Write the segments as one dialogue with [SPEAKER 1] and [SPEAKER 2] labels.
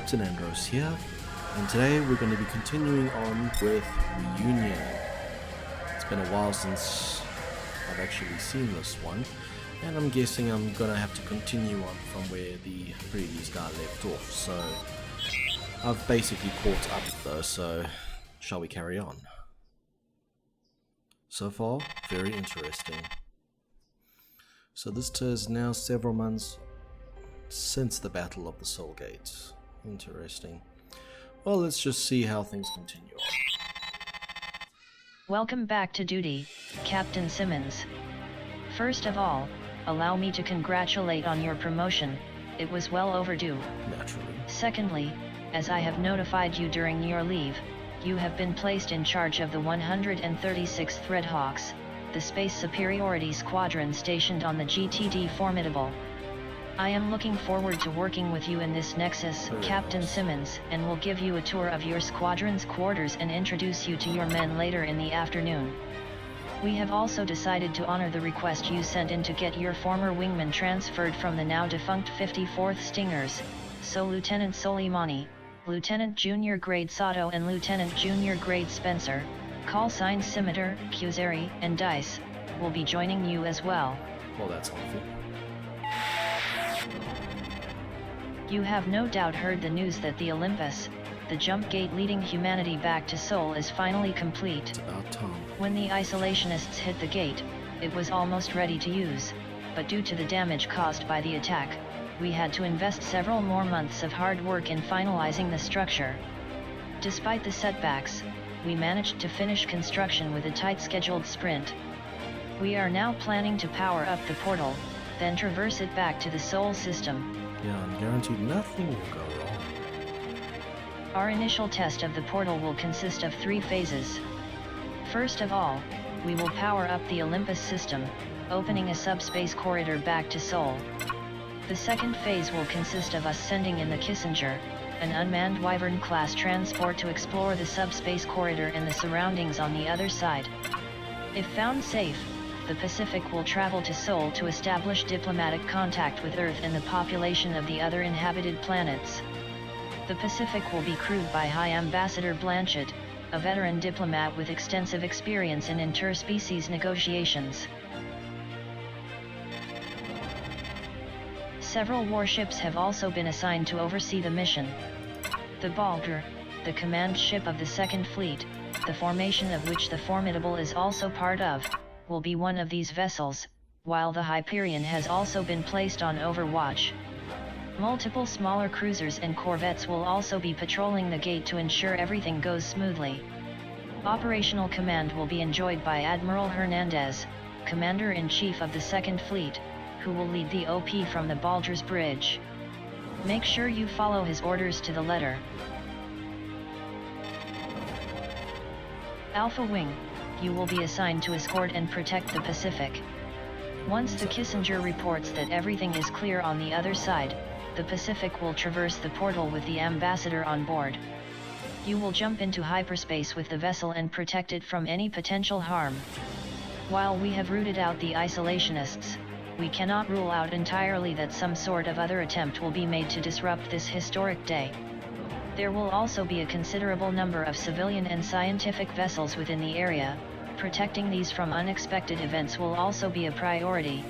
[SPEAKER 1] Captain Andros here, and today we're going to be continuing on with Reunion. It's been a while since I've actually seen this one, and I'm guessing I'm going to have to continue on from where the previous guy left off, so I've basically caught up though, so shall we carry on? So far, very interesting. So this is now several months since the Battle of the Soul Gates. Interesting. Well, let's just see how things continue on.
[SPEAKER 2] Welcome back to duty, Captain Simmons. First of all, allow me to congratulate on your promotion. It was well overdue.
[SPEAKER 1] Naturally.
[SPEAKER 2] Secondly, as I have notified you during your leave, you have been placed in charge of the 136th Threadhawks, the Space Superiority Squadron stationed on the GTD Formidable. I am looking forward to working with you in this nexus, Captain Simmons, and will give you a tour of your squadron's quarters and introduce you to your men later in the afternoon. We have also decided to honor the request you sent in to get your former wingman transferred from the now defunct 54th Stingers, so Lieutenant Soleimani, Lieutenant Junior Grade Sato and Lieutenant Junior Grade Spencer, call signs Scimitar, Kuzeri, and Dice, will be joining you as well.
[SPEAKER 1] Well, that's helpful.
[SPEAKER 2] You have no doubt heard the news that the Olympus, the jump gate leading humanity back to Sol, is finally complete.
[SPEAKER 1] It's about time.
[SPEAKER 2] When the isolationists hit the gate, it was almost ready to use, but due to the damage caused by the attack, we had to invest several more months of hard work in finalizing the structure. Despite the setbacks, we managed to finish construction with a tight scheduled sprint. We are now planning to power up the portal, then traverse it back to the Sol system.
[SPEAKER 1] Yeah, I'm guaranteed nothing will go wrong.
[SPEAKER 2] Our initial test of the portal will consist of 3 phases. First of all, we will power up the Olympus system, opening a subspace corridor back to Sol. The second phase will consist of us sending in the Kissinger, an unmanned Wyvern-class transport to explore the subspace corridor and the surroundings on the other side. If found safe, the Pacific will travel to Sol to establish diplomatic contact with Earth and the population of the other inhabited planets. The Pacific will be crewed by High Ambassador Blanchett, a veteran diplomat with extensive experience in interspecies negotiations. Several warships have also been assigned to oversee the mission. The Baldur, the command ship of the Second Fleet, the formation of which the Formidable is also part of, will be one of these vessels, while the Hyperion has also been placed on overwatch. Multiple smaller cruisers and corvettes will also be patrolling the gate to ensure everything goes smoothly. Operational command will be enjoyed by Admiral Hernandez, Commander-in-Chief of the Second Fleet, who will lead the OP from the Baldur's Bridge. Make sure you follow his orders to the letter. Alpha Wing, you will be assigned to escort and protect the Pacific. Once the Kissinger reports that everything is clear on the other side, the Pacific will traverse the portal with the ambassador on board. You will jump into hyperspace with the vessel and protect it from any potential harm. While we have rooted out the isolationists, we cannot rule out entirely that some sort of other attempt will be made to disrupt this historic day. There will also be a considerable number of civilian and scientific vessels within the area. Protecting these from unexpected events will also be a priority.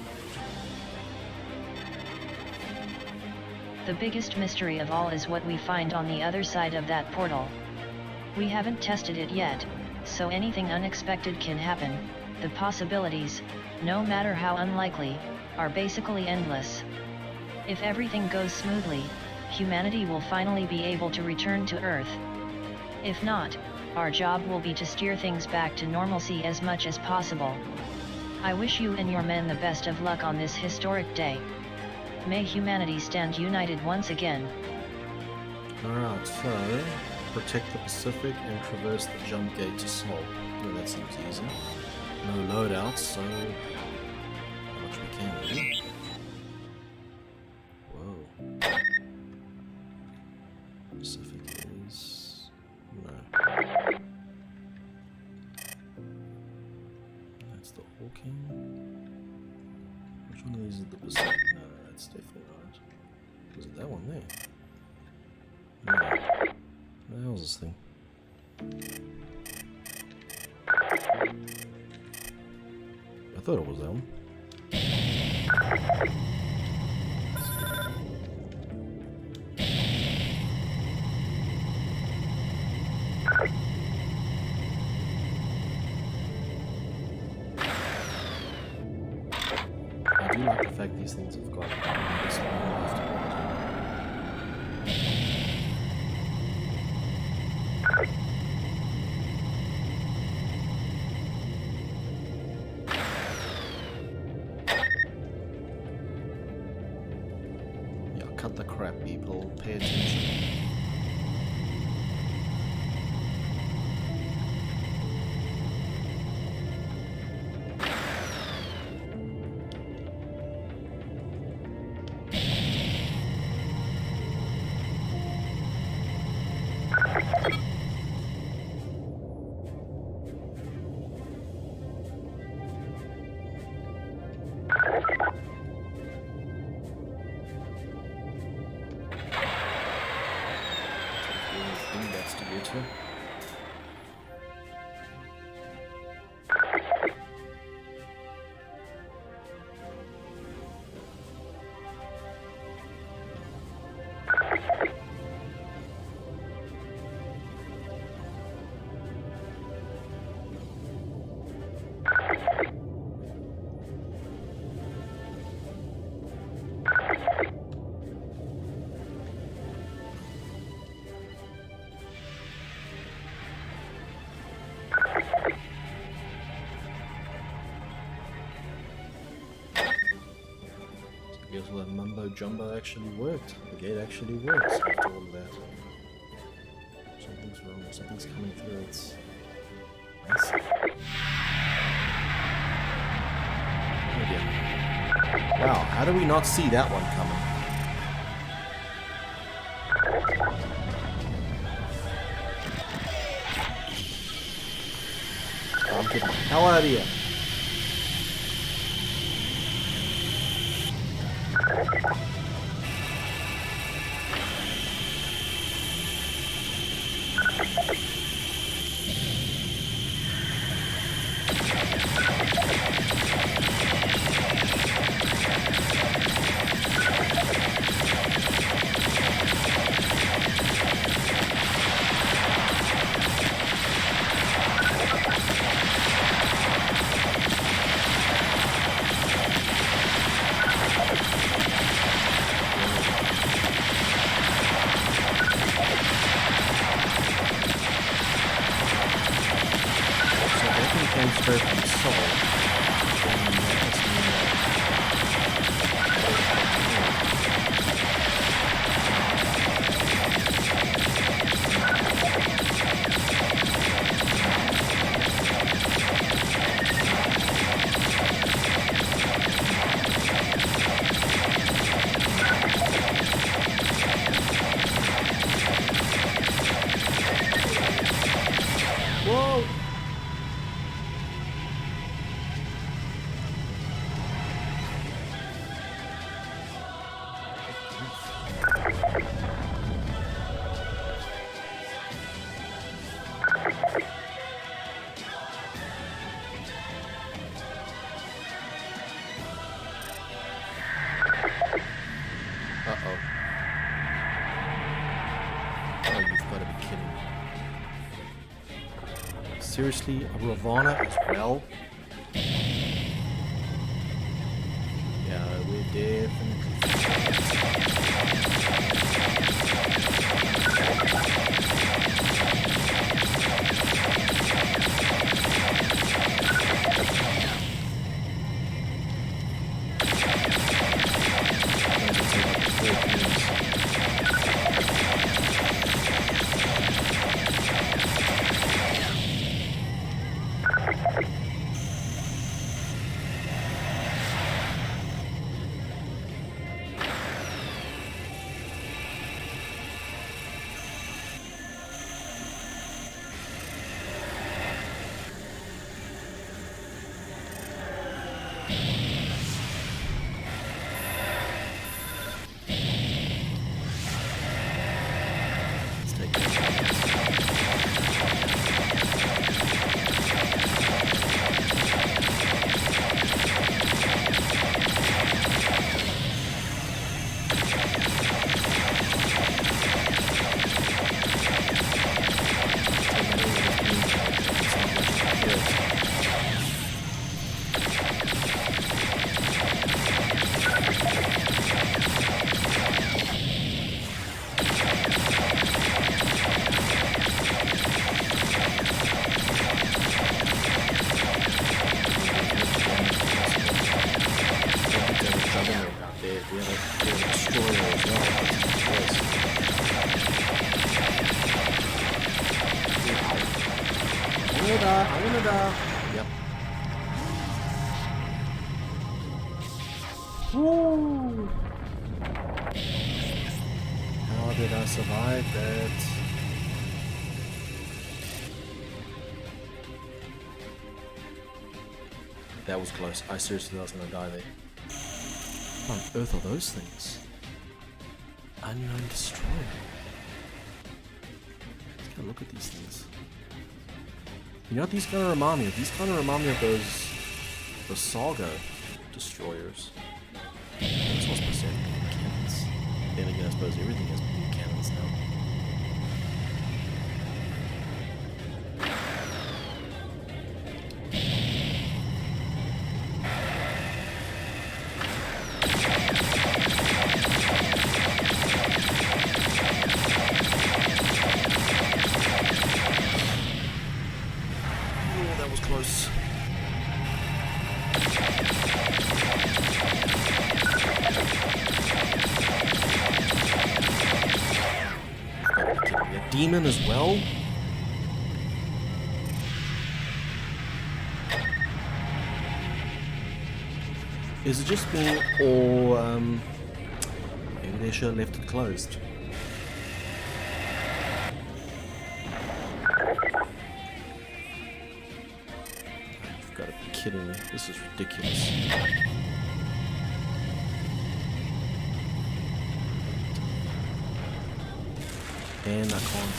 [SPEAKER 2] The biggest mystery of all is what we find on the other side of that portal. We haven't tested it yet, so anything unexpected can happen. The possibilities, no matter how unlikely, are basically endless. If everything goes smoothly, humanity will finally be able to return to Earth. If not, our job will be to steer things back to normalcy as much as possible. I wish you and your men the best of luck on this historic day. May humanity stand united once again.
[SPEAKER 1] Alright, so protect the Pacific and traverse the jump gate to Sol. Well, that seems easy. No loadouts, so how much we can do. Whoa. Pacific is... no. That's the Hawking. Which one of these is the Pacific? No, that's definitely not. Was it that one there? No, the hell is this thing? I thought it was that one. I do like the fact these things have got this one afterwards. Cut the crap, people. Pay attention. Investigator. I guess all that mumbo jumbo actually worked. The gate actually works after all of that. Something's wrong. Something's coming through. It's messy. Oh dear. Wow, how do we not see that one coming? Oh, I'm getting the hell out of here. Whoa! Uh-oh. Oh, you've got to be kidding me. Seriously, a Ravana as well? Yeah, we're definitely... wanna die. I wanna die. Yep. Woo! How did I survive that? That was close. I seriously thought I was gonna die there. What on earth are those things? Unknown destroyer. Let's go look at these things. You know what these kind of remind me of? These kind of remind me of the Saga destroyers. That's what's supposed to have cannons. Then again, I suppose everything has cannons now. Close. A demon as well. Is it just me, or maybe they should have left it closed? Kidding me. This is ridiculous. And I can't.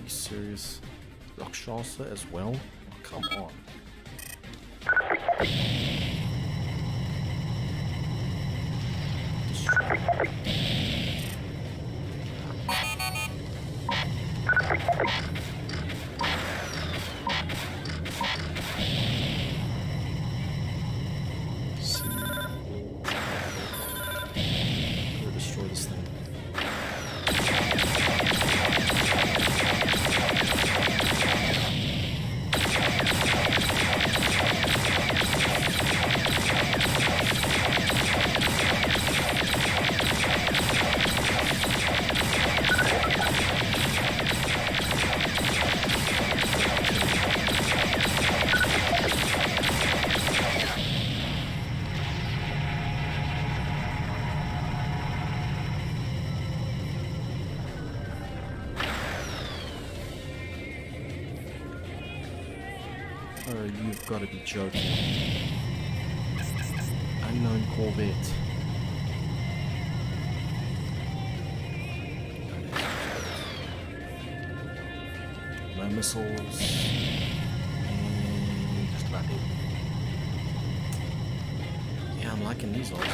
[SPEAKER 1] Serious Rakshasa as well? Oh, come on. Destroy this thing. Oh, you've got to be joking. Unknown Corvette. No missiles. And just about it. Yeah, I'm liking these odds.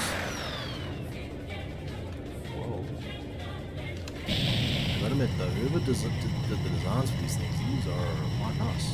[SPEAKER 1] Whoa. I gotta admit though, whoever did the designs for these things, these are quite nice.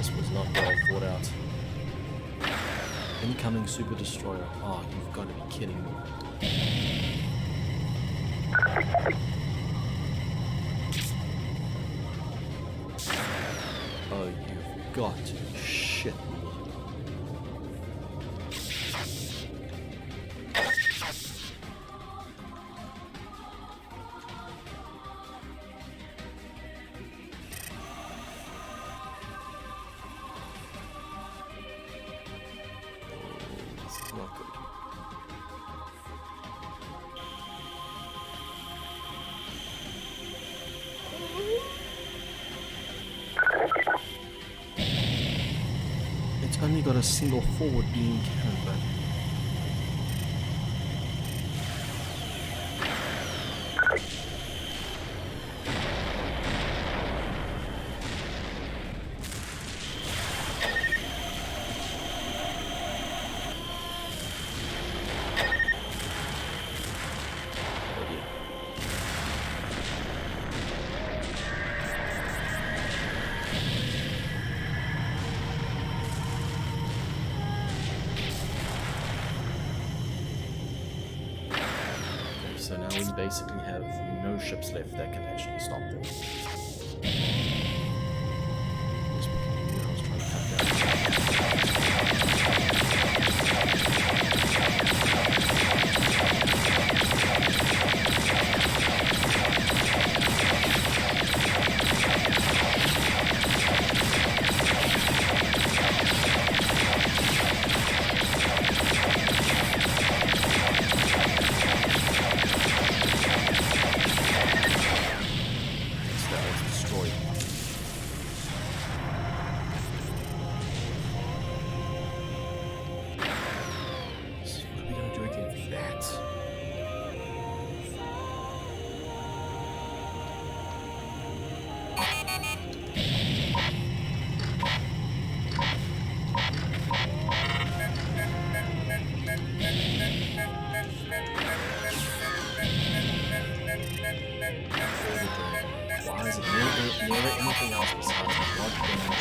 [SPEAKER 1] this was not well thought out. Incoming Super Destroyer. Oh, you've got to be kidding me. Oh, you've got to shit me. Not good. It's only got a single forward beam cannon, but so now we basically have no ships left that can actually stop them. Yes, we can do. I was trying to cut Why is it never anything else besides the blood dragon?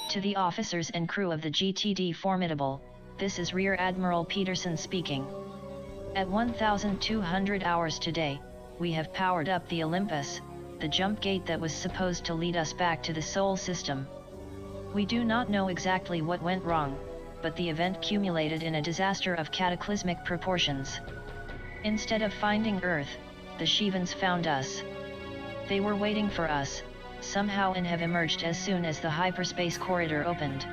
[SPEAKER 2] To the officers and crew of the GTD Formidable, this is Rear Admiral Peterson speaking. At 1,200 hours today, we have powered up the Olympus, the jump gate that was supposed to lead us back to the Sol system. We do not know exactly what went wrong, but the event culminated in a disaster of cataclysmic proportions. Instead of finding Earth, the Shivans found us. They were waiting for us, somehow, and have emerged as soon as the hyperspace corridor opened.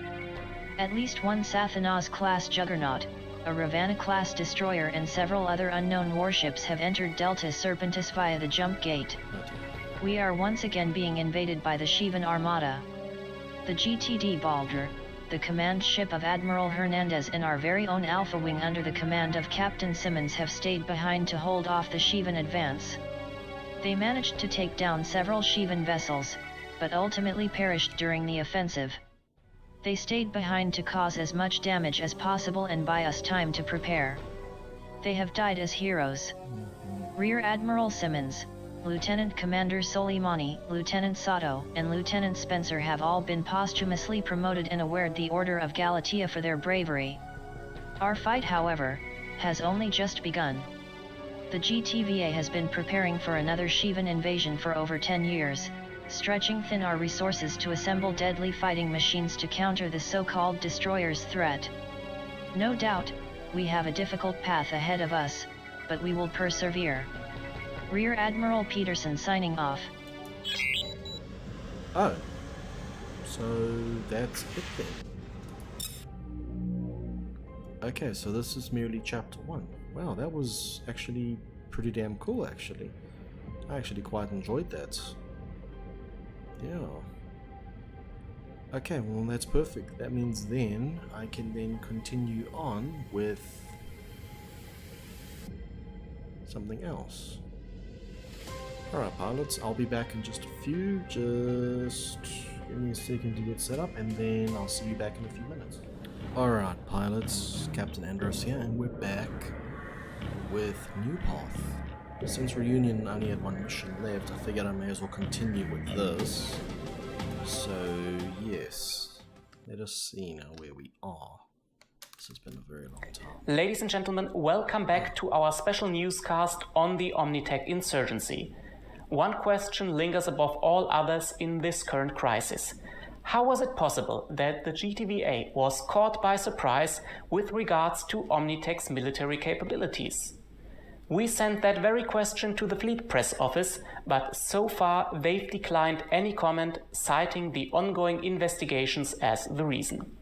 [SPEAKER 2] At least one Sathanas-class juggernaut, a Ravana-class destroyer, and several other unknown warships have entered Delta Serpentis via the jump gate. We are once again being invaded by the Shivan Armada. The GTD Baldur, the command ship of Admiral Hernandez, and our very own Alpha Wing under the command of Captain Simmons have stayed behind to hold off the Shivan advance. They managed to take down several Shivan vessels, but ultimately perished during the offensive. They stayed behind to cause as much damage as possible and buy us time to prepare. They have died as heroes. Rear Admiral Simmons, Lieutenant Commander Soleimani, Lieutenant Sato, and Lieutenant Spencer have all been posthumously promoted and awarded the Order of Galatea for their bravery. Our fight, however, has only just begun. The GTVA has been preparing for another Shivan invasion for over 10 years, stretching thin our resources to assemble deadly fighting machines to counter the so-called destroyer's threat. No doubt, we have a difficult path ahead of us, but we will persevere. Rear Admiral Peterson signing off.
[SPEAKER 1] Oh, so that's it then. Okay, so this is merely chapter 1. Wow, that was actually pretty damn cool, actually. I actually quite enjoyed that. Yeah. Okay, well that's perfect. That means then I can then continue on with something else. Alright pilots, I'll be back in just a few. Just Give me a second to get set up, and then I'll see you back in a few minutes. Alright, pilots, Captain Andros here, and we're back with New Path. Since Reunion only had one mission left, I figured I may as well continue with this. So, yes, let us see now where we are. This has been a very long time.
[SPEAKER 3] Ladies and gentlemen, welcome back to our special newscast on the Omnitech insurgency. One question lingers above all others in this current crisis. How was it possible that the GTVA was caught by surprise with regards to Omnitech's military capabilities? We sent that very question to the Fleet Press Office, but so far they've declined any comment, citing the ongoing investigations as the reason.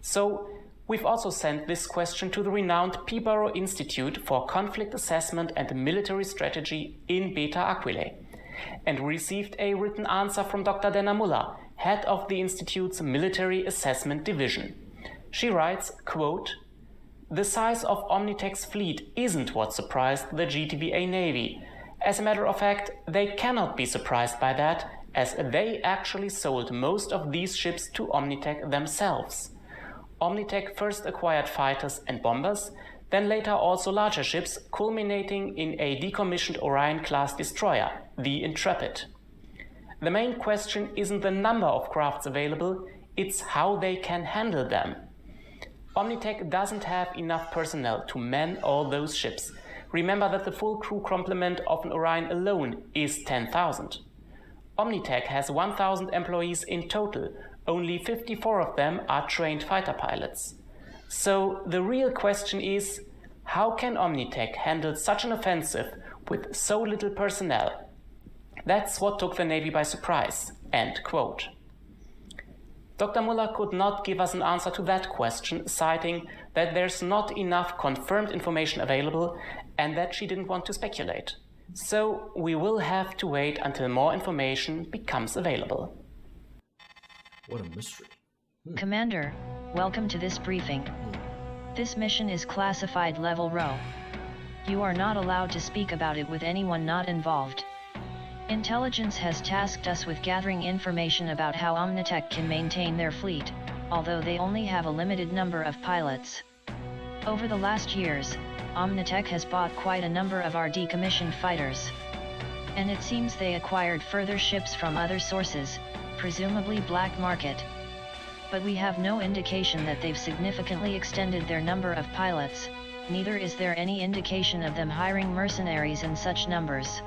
[SPEAKER 3] So, we've also sent this question to the renowned Peterborough Institute for Conflict Assessment and Military Strategy in Beta Aquilae, and received a written answer from Dr. Dana Muller, head of the Institute's Military Assessment Division. She writes, quote, "The size of Omnitech's fleet isn't what surprised the GTVA Navy. As a matter of fact, they cannot be surprised by that, as they actually sold most of these ships to Omnitech themselves. Omnitech first acquired fighters and bombers, then later also larger ships, culminating in a decommissioned Orion-class destroyer, the Intrepid. The main question isn't the number of crafts available, it's how they can handle them. Omnitech doesn't have enough personnel to man all those ships. Remember that the full crew complement of an Orion alone is 10,000. Omnitech has 1,000 employees in total, only 54 of them are trained fighter pilots. So the real question is, how can Omnitech handle such an offensive with so little personnel? That's what took the Navy by surprise." End quote. Dr. Muller could not give us an answer to that question, citing that there's not enough confirmed information available and that she didn't want to speculate. So we will have to wait until more information becomes available.
[SPEAKER 1] What a mystery.
[SPEAKER 2] Commander, welcome to this briefing. This mission is classified Level Rho. You are not allowed to speak about it with anyone not involved. Intelligence has tasked us with gathering information about how Omnitech can maintain their fleet, although they only have a limited number of pilots. Over the last years, Omnitech has bought quite a number of our decommissioned fighters. And it seems they acquired further ships from other sources, presumably black market. But we have no indication that they've significantly extended their number of pilots, neither is there any indication of them hiring mercenaries in such numbers.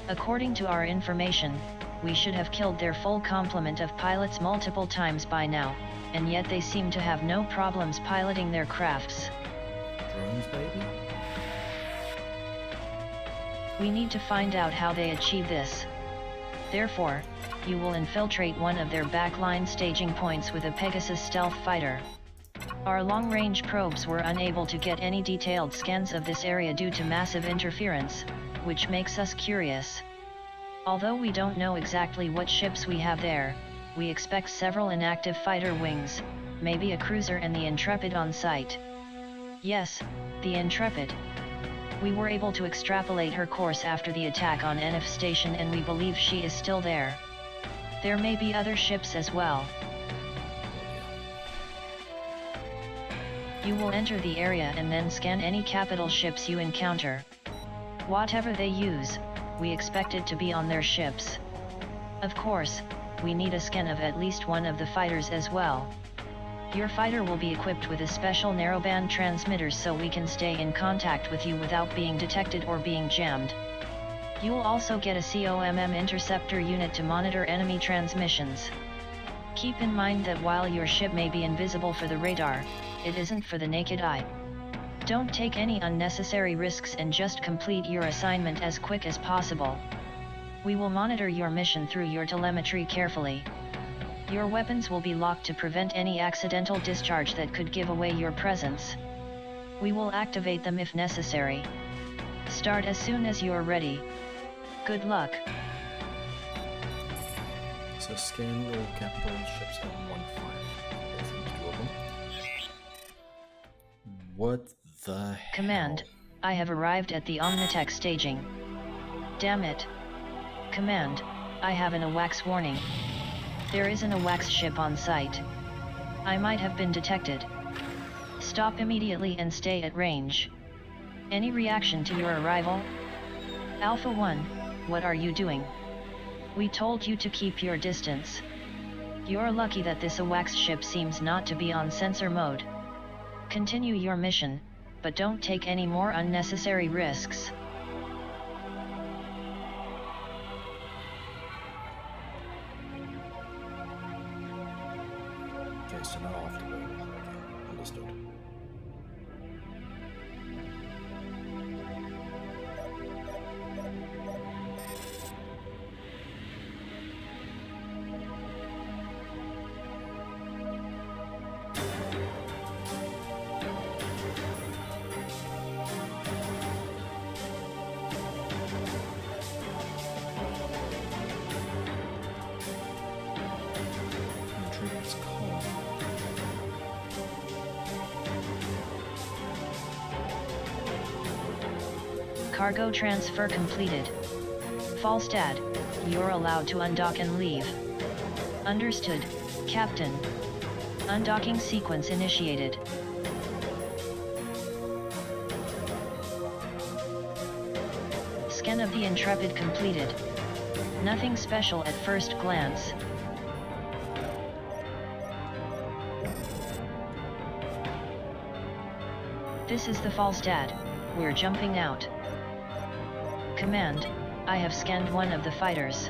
[SPEAKER 2] According to our information, we should have killed their full complement of pilots multiple times by now, and yet they seem to have no problems piloting their crafts.
[SPEAKER 1] Drones, baby?
[SPEAKER 2] We need to find out how they achieve this. Therefore, you will infiltrate one of their backline staging points with a Pegasus stealth fighter. Our long-range probes were unable to get any detailed scans of this area due to massive interference, which makes us curious. Although we don't know exactly what ships we have there, we expect several inactive fighter wings, maybe a cruiser and the Intrepid on site. Yes, the Intrepid. We were able to extrapolate her course after the attack on NF Station and we believe she is still there. There may be other ships as well. You will enter the area and then scan any capital ships you encounter. Whatever they use, we expect it to be on their ships. Of course, we need a scan of at least one of the fighters as well. Your fighter will be equipped with a special narrowband transmitter so we can stay in contact with you without being detected or being jammed. You will also get a COMM interceptor unit to monitor enemy transmissions. Keep in mind that while your ship may be invisible for the radar, it isn't for the naked eye. Don't take any unnecessary risks and just complete your assignment as quick as possible. We will monitor your mission through your telemetry carefully. Your weapons will be locked to prevent any accidental discharge that could give away your presence. We will activate them if necessary. Start as soon as you're ready. Good luck.
[SPEAKER 1] So scan all capital ships in one file. There's two of them. What the hell?
[SPEAKER 2] Command, I have arrived at the Omnitech staging. Damn it. Command, I have an AWACS warning. There isn't a wax ship on site. I might have been detected. Stop immediately and stay at range. Any reaction to your arrival? Alpha 1, what are you doing? We told you to keep your distance. You're lucky that this AWACS ship seems not to be on sensor mode. Continue your mission, but don't take any more unnecessary risks.
[SPEAKER 1] Okay, so now I have to go. Okay, understood. Intrigues calm.
[SPEAKER 2] Cargo transfer completed. Falstad, you're allowed to undock and leave. Understood, Captain. Undocking sequence initiated. Scan of the Intrepid completed. Nothing special at first glance. This is the Falstad, we're jumping out. Command, I have scanned one of the fighters.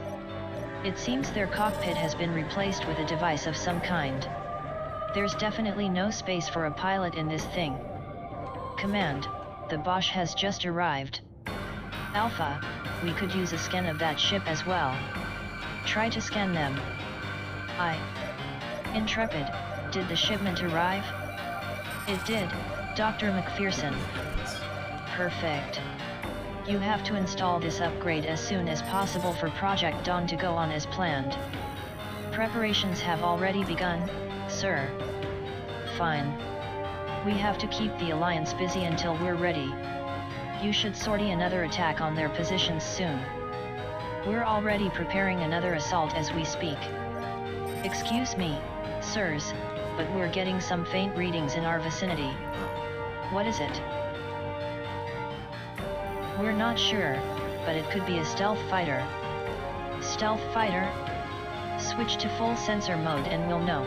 [SPEAKER 2] It seems their cockpit has been replaced with a device of some kind. There's definitely no space for a pilot in this thing. Command, the Bosch has just arrived. Alpha, we could use a scan of that ship as well. Try to scan them. Intrepid, did the shipment arrive? It did, Dr. McPherson. Perfect. You have to install this upgrade as soon as possible for Project Dawn to go on as planned. Preparations have already begun, sir. Fine. We have to keep the Alliance busy until we're ready. You should sortie another attack on their positions soon. We're already preparing another assault as we speak. Excuse me, sirs, but we're getting some faint readings in our vicinity. What is it? We're not sure, but it could be a stealth fighter. Stealth fighter? Switch to full sensor mode and we'll know.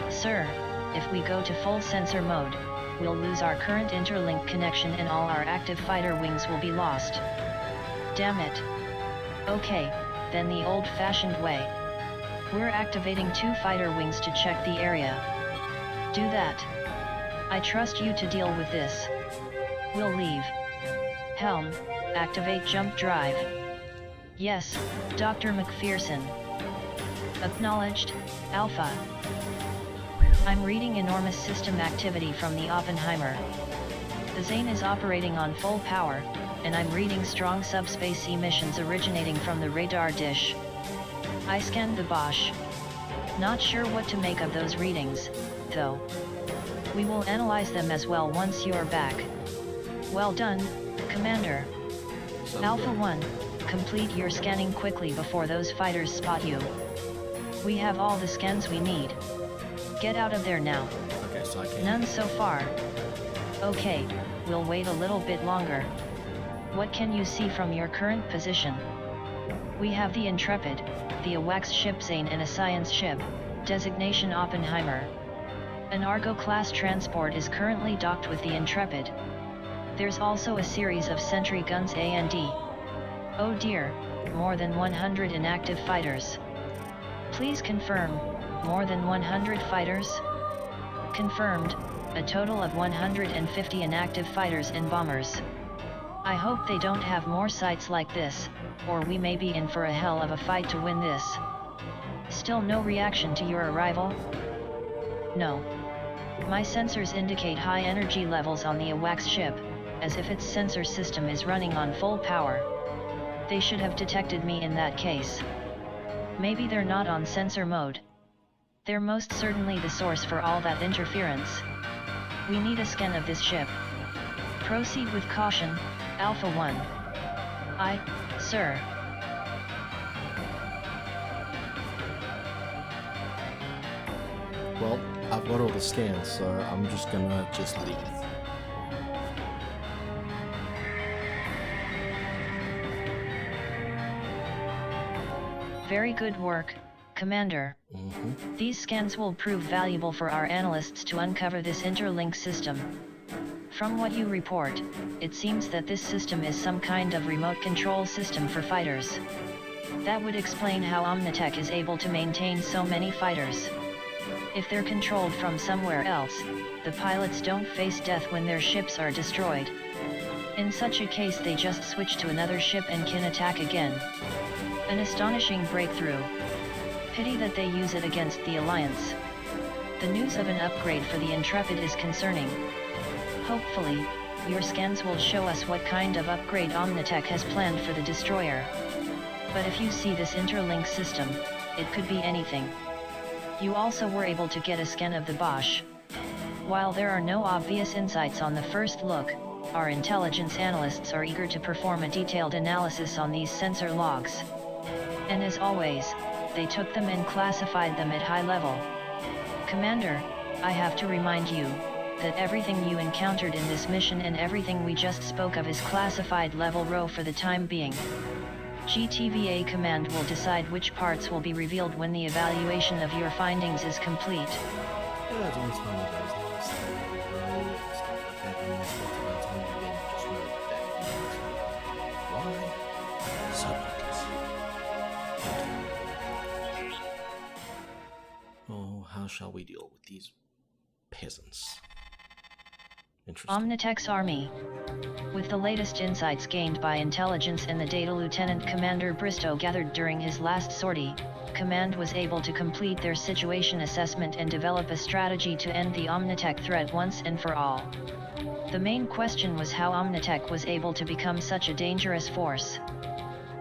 [SPEAKER 2] Sir, if we go to full sensor mode, we'll lose our current interlink connection and all our active fighter wings will be lost. Damn it. Okay, then the old-fashioned way. We're activating 2 fighter wings to check the area. Do that. I trust you to deal with this. We'll leave. Helm, activate jump drive. Yes, Dr. McPherson. Acknowledged, Alpha. I'm reading enormous system activity from the Oppenheimer. The Zane is operating on full power, and I'm reading strong subspace emissions originating from the radar dish. I scanned the Bosch. Not sure what to make of those readings, though. We will analyze them as well once you're back. Well done, Commander. Alpha 1, complete your scanning quickly before those fighters spot you. We have all the scans we need. Get out of there now.
[SPEAKER 1] Okay, so I can't.
[SPEAKER 2] None so far. Okay, we'll wait a little bit longer. What can you see from your current position? We have the Intrepid, the AWACS ship Zane and a science ship, designation Oppenheimer. An Argo-class transport is currently docked with the Intrepid. There's also a series of sentry guns A and D. Oh dear, more than 100 inactive fighters. Please confirm, more than 100 fighters? Confirmed, a total of 150 inactive fighters and bombers. I hope they don't have more sites like this, or we may be in for a hell of a fight to win this. Still no reaction to your arrival? No. My sensors indicate high energy levels on the AWACS ship, as if its sensor system is running on full power. They should have detected me in that case. Maybe they're not on sensor mode. They're most certainly the source for all that interference. We need a scan of this ship. Proceed with caution, Alpha 1. Aye, sir.
[SPEAKER 1] Well, I've got all the scans, so I'm just gonna leave.
[SPEAKER 2] Very good work, Commander. These scans will prove valuable for our analysts to uncover this interlink system. From what you report, it seems that this system is some kind of remote control system for fighters. That would explain how Omnitech is able to maintain so many fighters. If they're controlled from somewhere else, the pilots don't face death when their ships are destroyed. In such a case they just switch to another ship and can attack again. An astonishing breakthrough. Pity that they use it against the Alliance. The news of an upgrade for the Intrepid is concerning. Hopefully, your scans will show us what kind of upgrade Omnitech has planned for the destroyer. But if you see this interlink system, it could be anything. You also were able to get a scan of the Bosch. While there are no obvious insights on the first look, our intelligence analysts are eager to perform a detailed analysis on these sensor logs. And as always, they took them and classified them at high level. Commander, I have to remind you that everything you encountered in this mission and everything we just spoke of is classified level RO for the time being. GTVA Command will decide which parts will be revealed when the evaluation of your findings is complete.
[SPEAKER 1] Yeah, it's always fun with those things. Stuff like that, and stuff like that, and again, just know that why? Subtitles. Oh, how shall we deal with these peasants? Interesting.
[SPEAKER 2] Omnitech's army. With the latest insights gained by intelligence and the data Lieutenant Commander Bristow gathered during his last sortie, Command was able to complete their situation assessment and develop a strategy to end the Omnitech threat once and for all. The main question was how Omnitech was able to become such a dangerous force.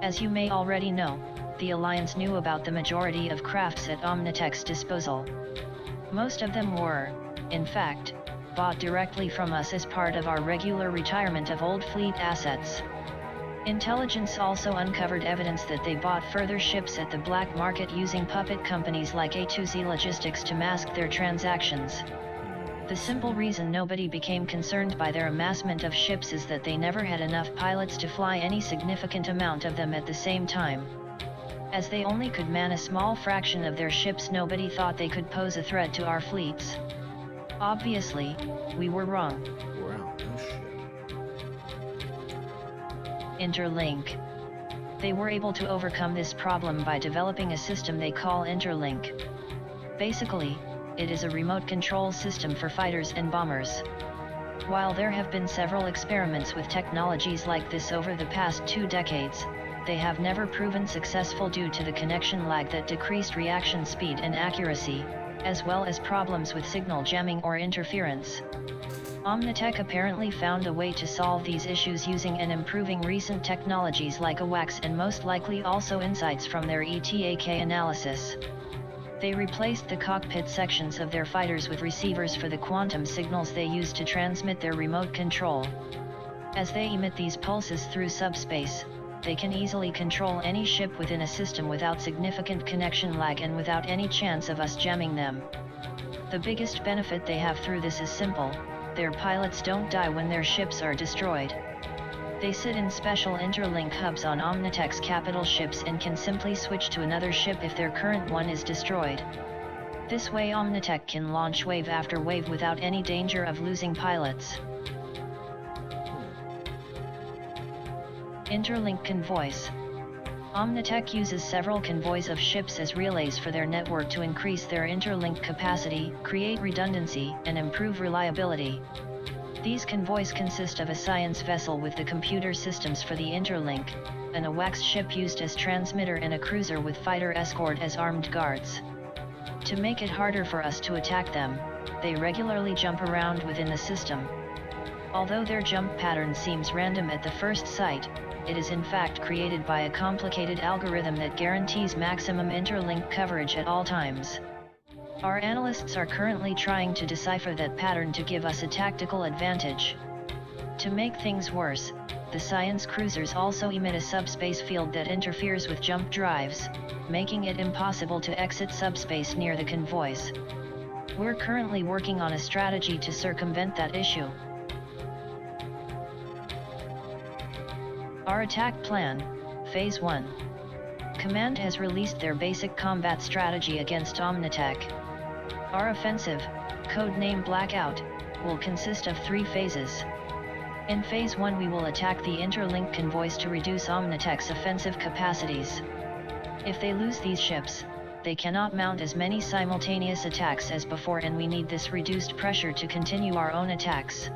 [SPEAKER 2] As you may already know, the Alliance knew about the majority of crafts at Omnitech's disposal. Most of them were, in fact, bought directly from us as part of our regular retirement of old fleet assets. Intelligence also uncovered evidence that they bought further ships at the black market using puppet companies like A2Z Logistics to mask their transactions. The simple reason nobody became concerned by their amassment of ships is that they never had enough pilots to fly any significant amount of them at the same time. As they only could man a small fraction of their ships, nobody thought they could pose a threat to our fleets. Obviously, we were wrong.
[SPEAKER 1] Wow, no shit.
[SPEAKER 2] Interlink. They were able to overcome this problem by developing a system they call Interlink. Basically, it is a remote control system for fighters and bombers. While there have been several experiments with technologies like this over the past 2 decades, they have never proven successful due to the connection lag that decreased reaction speed and accuracy, as well as problems with signal jamming or interference. Omnitech apparently found a way to solve these issues using and improving recent technologies like AWACS and most likely also insights from their ETAK analysis. They replaced the cockpit sections of their fighters with receivers for the quantum signals they use to transmit their remote control. As they emit these pulses through subspace, they can easily control any ship within a system without significant connection lag and without any chance of us jamming them. The biggest benefit they have through this is simple: their pilots don't die when their ships are destroyed. They sit in special interlink hubs on Omnitech's capital ships and can simply switch to another ship if their current one is destroyed. This way Omnitech can launch wave after wave without any danger of losing pilots. Interlink convoys. Omnitech uses several convoys of ships as relays for their network to increase their interlink capacity, create redundancy, and improve reliability. These convoys consist of a science vessel with the computer systems for the interlink, an AWACS ship used as transmitter, and a cruiser with fighter escort as armed guards. To make it harder for us to attack them, they regularly jump around within the system. Although their jump pattern seems random at the first sight, it is in fact created by a complicated algorithm that guarantees maximum interlink coverage at all times. Our analysts are currently trying to decipher that pattern to give us a tactical advantage. To make things worse, the science cruisers also emit a subspace field that interferes with jump drives, making it impossible to exit subspace near the convoys. We're currently working on a strategy to circumvent that issue. Our attack plan, Phase 1. Command has released their basic combat strategy against Omnitech. Our offensive, codename Blackout, will consist of 3 phases. In Phase 1 we will attack the interlinked convoys to reduce Omnitech's offensive capacities. If they lose these ships, they cannot mount as many simultaneous attacks as before, and we need this reduced pressure to continue our own attacks.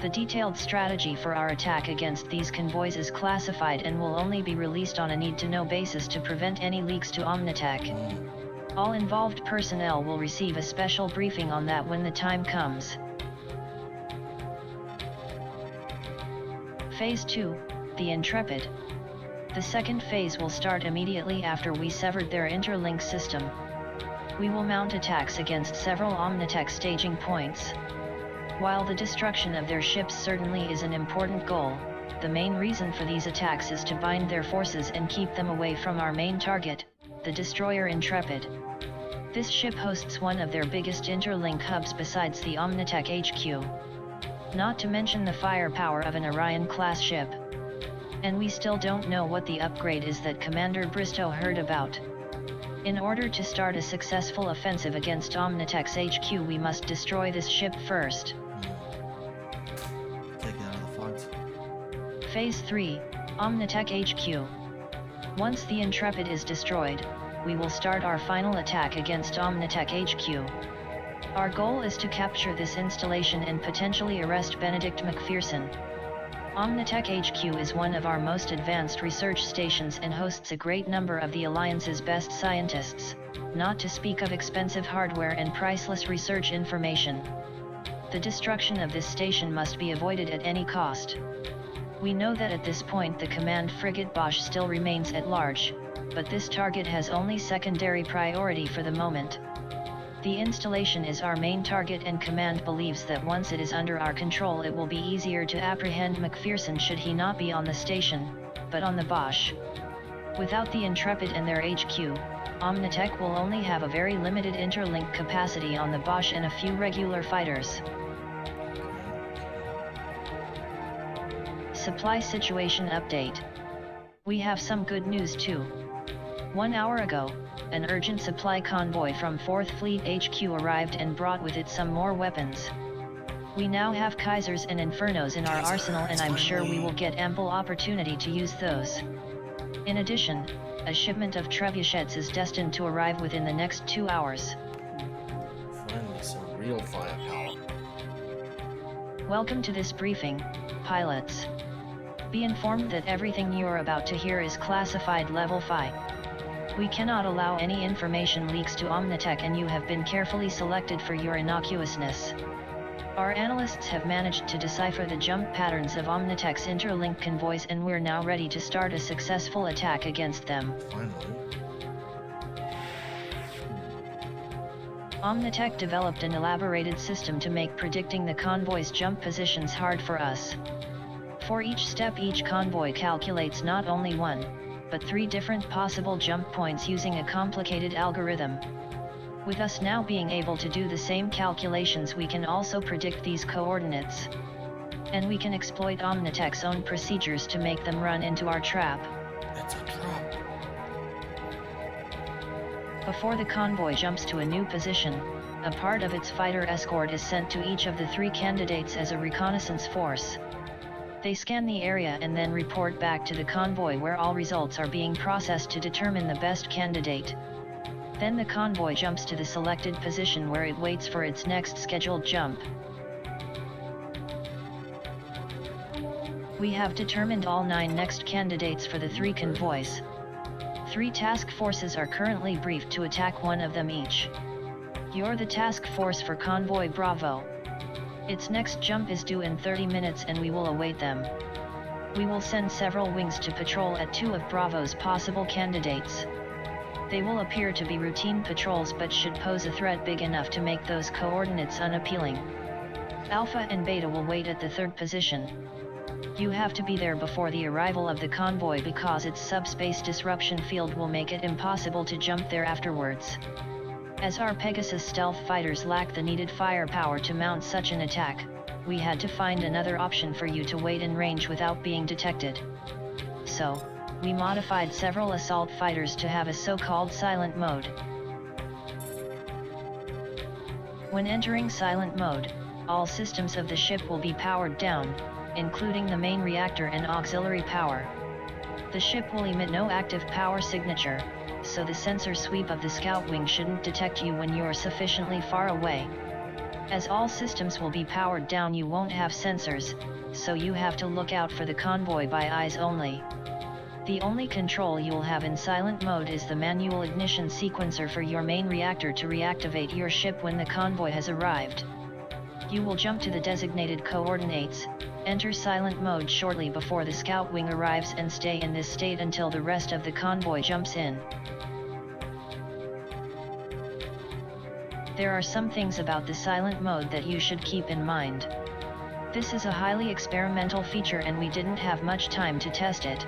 [SPEAKER 2] The detailed strategy for our attack against these convoys is classified and will only be released on a need-to-know basis to prevent any leaks to Omnitech. All involved personnel will receive a special briefing on that when the time comes. Phase 2, the Intrepid. The second phase will start immediately after we severed their interlink system. We will mount attacks against several Omnitech staging points. While the destruction of their ships certainly is an important goal, the main reason for these attacks is to bind their forces and keep them away from our main target, the destroyer Intrepid. This ship hosts one of their biggest interlink hubs besides the Omnitech HQ. Not to mention the firepower of an Orion-class ship. And we still don't know what the upgrade is that Commander Bristow heard about. In order to start a successful offensive against Omnitech's HQ, we must destroy this ship first.
[SPEAKER 1] Take it out of the font.
[SPEAKER 2] Phase 3, Omnitech HQ. Once the Intrepid is destroyed, we will start our final attack against Omnitech HQ. Our goal is to capture this installation and potentially arrest Benedict McPherson. Omnitech HQ is one of our most advanced research stations and hosts a great number of the Alliance's best scientists, not to speak of expensive hardware and priceless research information. The destruction of this station must be avoided at any cost. We know that at this point the command frigate Bosch still remains at large, but this target has only secondary priority for the moment. The installation is our main target, and command believes that once it is under our control it will be easier to apprehend McPherson should he not be on the station, but on the Bosch. Without the Intrepid and their HQ, Omnitech will only have a very limited interlink capacity on the Bosch and a few regular fighters. Supply situation update. We have some good news too. 1 hour ago, an urgent supply convoy from 4th Fleet HQ arrived and brought with it some more weapons. We now have Kaisers and Infernos in our arsenal, and I'm sure we will get ample opportunity to use those. In addition, a shipment of trebuchets is destined to arrive within the next 2 hours.
[SPEAKER 1] Finally, some real firepower.
[SPEAKER 2] Welcome to this briefing, pilots. Be informed that everything you are about to hear is classified level 5. We cannot allow any information leaks to Omnitech, and you have been carefully selected for your innocuousness. Our analysts have managed to decipher the jump patterns of Omnitech's interlinked convoys, and we're now ready to start a successful attack against them.
[SPEAKER 1] Finally.
[SPEAKER 2] Omnitech developed an elaborated system to make predicting the convoy's jump positions hard for us. For each step, each convoy calculates not only 1, but 3 different possible jump points using a complicated algorithm. With us now being able to do the same calculations, we can also predict these coordinates. And we can exploit Omnitech's own procedures to make them run into our trap.
[SPEAKER 1] It's a trap.
[SPEAKER 2] Before the convoy jumps to a new position, a part of its fighter escort is sent to each of the 3 candidates as a reconnaissance force. They scan the area and then report back to the convoy, where all results are being processed to determine the best candidate. Then the convoy jumps to the selected position, where it waits for its next scheduled jump. We have determined all 9 next candidates for the 3 convoys. 3 task forces are currently briefed to attack 1 of them each. You're the task force for Convoy Bravo. Its next jump is due in 30 minutes, and we will await them. We will send several wings to patrol at 2 of Bravo's possible candidates. They will appear to be routine patrols, but should pose a threat big enough to make those coordinates unappealing. Alpha and Beta will wait at the 3rd position. You have to be there before the arrival of the convoy, because its subspace disruption field will make it impossible to jump there afterwards. As our Pegasus stealth fighters lack the needed firepower to mount such an attack, we had to find another option for you to wait in range without being detected. So, we modified several assault fighters to have a so-called silent mode. When entering silent mode, all systems of the ship will be powered down, including the main reactor and auxiliary power. The ship will emit no active power signature, so the sensor sweep of the scout wing shouldn't detect you when you're sufficiently far away. As all systems will be powered down, you won't have sensors, so you have to look out for the convoy by eyes only. The only control you'll have in silent mode is the manual ignition sequencer for your main reactor to reactivate your ship when the convoy has arrived. You will jump to the designated coordinates, enter silent mode shortly before the scout wing arrives and stay in this state until the rest of the convoy jumps in. There are some things about the silent mode that you should keep in mind. This is a highly experimental feature and we didn't have much time to test it.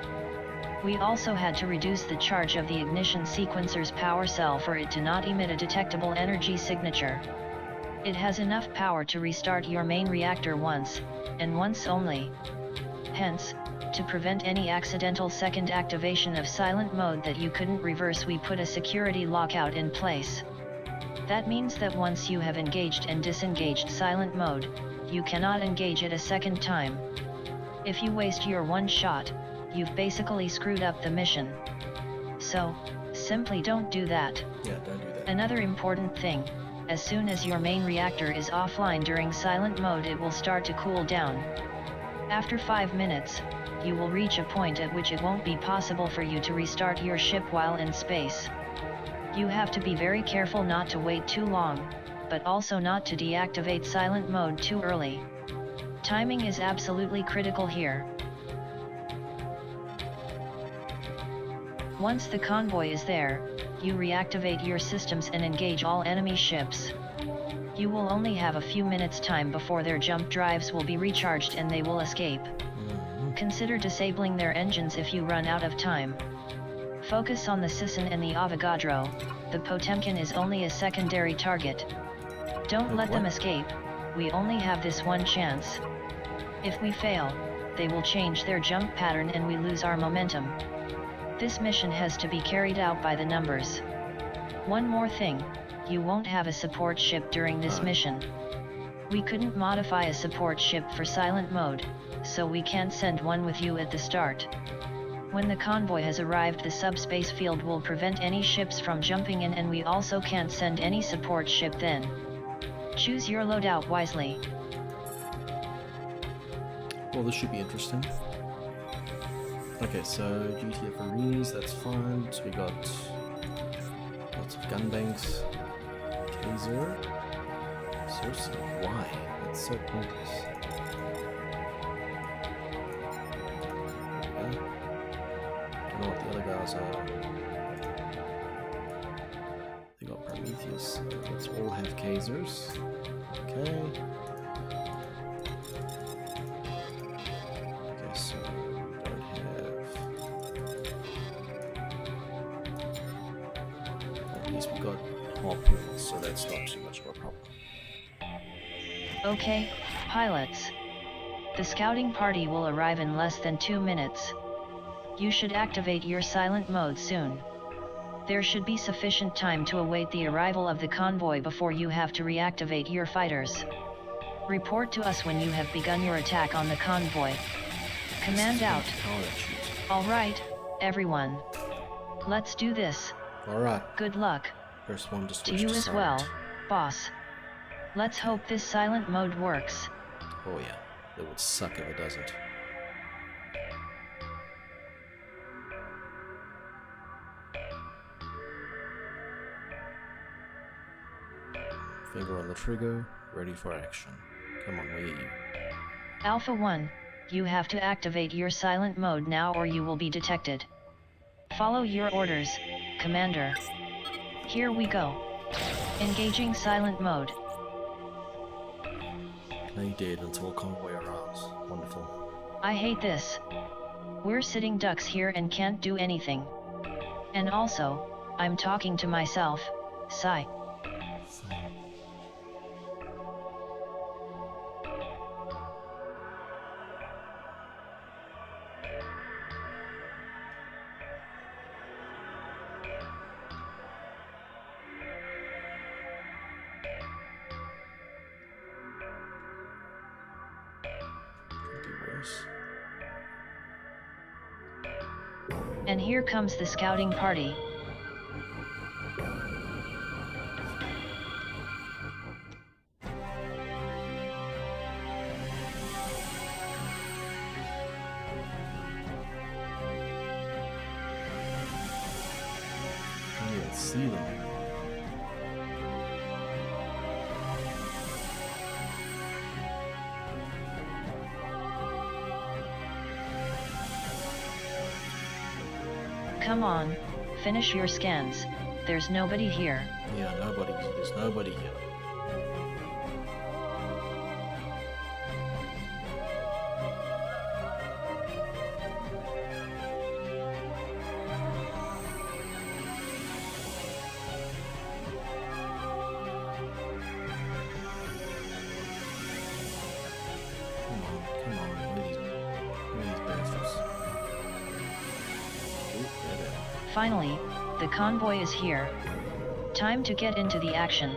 [SPEAKER 2] We also had to reduce the charge of the ignition sequencer's power cell for it to not emit a detectable energy signature. It has enough power to restart your main reactor once, and once only. Hence, to prevent any accidental second activation of silent mode that you couldn't reverse, we put a security lockout in place. That means that once you have engaged and disengaged silent mode, you cannot engage it a second time. If you waste your one shot, you've basically screwed up the mission. So, simply don't do that.
[SPEAKER 1] Yeah, don't do that.
[SPEAKER 2] Another important thing, as soon as your main reactor is offline during silent mode, it will start to cool down. After 5 minutes, you will reach a point at which it won't be possible for you to restart your ship while in space. You have to be very careful not to wait too long, but also not to deactivate silent mode too early. Timing is absolutely critical here. Once the convoy is there, you reactivate your systems and engage all enemy ships. You will only have a few minutes time before their jump drives will be recharged and they will escape. Consider disabling their engines if you run out of time. Focus on the Sisson and the Avogadro. The Potemkin is only a secondary target. Don't let them escape, we only have this one chance. If we fail, they will change their jump pattern and we lose our momentum. This mission has to be carried out by the numbers. One more thing, you won't have a support ship during this mission. We couldn't modify a support ship for silent mode, so we can't send one with you at the start. When the convoy has arrived, the subspace field will prevent any ships from jumping in, and we also can't send any support ship then. Choose your loadout wisely.
[SPEAKER 1] Well, this should be interesting. Okay, so GTF arenas, that's fine. So we got lots of gun banks. Kaiser. Seriously, why? That's so pointless. Okay. Don't know what the other guys are. They got Prometheus. Let's all have Kaisers. Okay. Okay, so we got harpoons, so that's not too much of a problem.
[SPEAKER 2] Okay, pilots. The scouting party will arrive in less than 2 minutes. You should activate your silent mode soon. There should be sufficient time to await the arrival of the convoy before you have to reactivate your fighters. Report to us when you have begun your attack on the convoy. Command out. Alright, everyone. Let's do this.
[SPEAKER 1] Alright.
[SPEAKER 2] Good luck.
[SPEAKER 1] First one just
[SPEAKER 2] to you as well, boss. Let's hope this silent mode works.
[SPEAKER 1] Oh yeah, it would suck if it doesn't. Finger on the trigger, ready for action. Come on, where are you?
[SPEAKER 2] Alpha 1, you have to activate your silent mode now or you will be detected. Follow your orders, Commander. Here we go. Engaging silent mode.
[SPEAKER 1] Play dead until convoy arrives. Wonderful.
[SPEAKER 2] I hate this. We're sitting ducks here and can't do anything. And also, I'm talking to myself, sigh. And here comes the scouting party.
[SPEAKER 1] Can't even see them.
[SPEAKER 2] Come on, finish your scans. There's nobody here.
[SPEAKER 1] Yeah, nobody. There's nobody here. Come on, where are these bastards? Oop, there they are.
[SPEAKER 2] Finally, the convoy is here. Time to get into the action.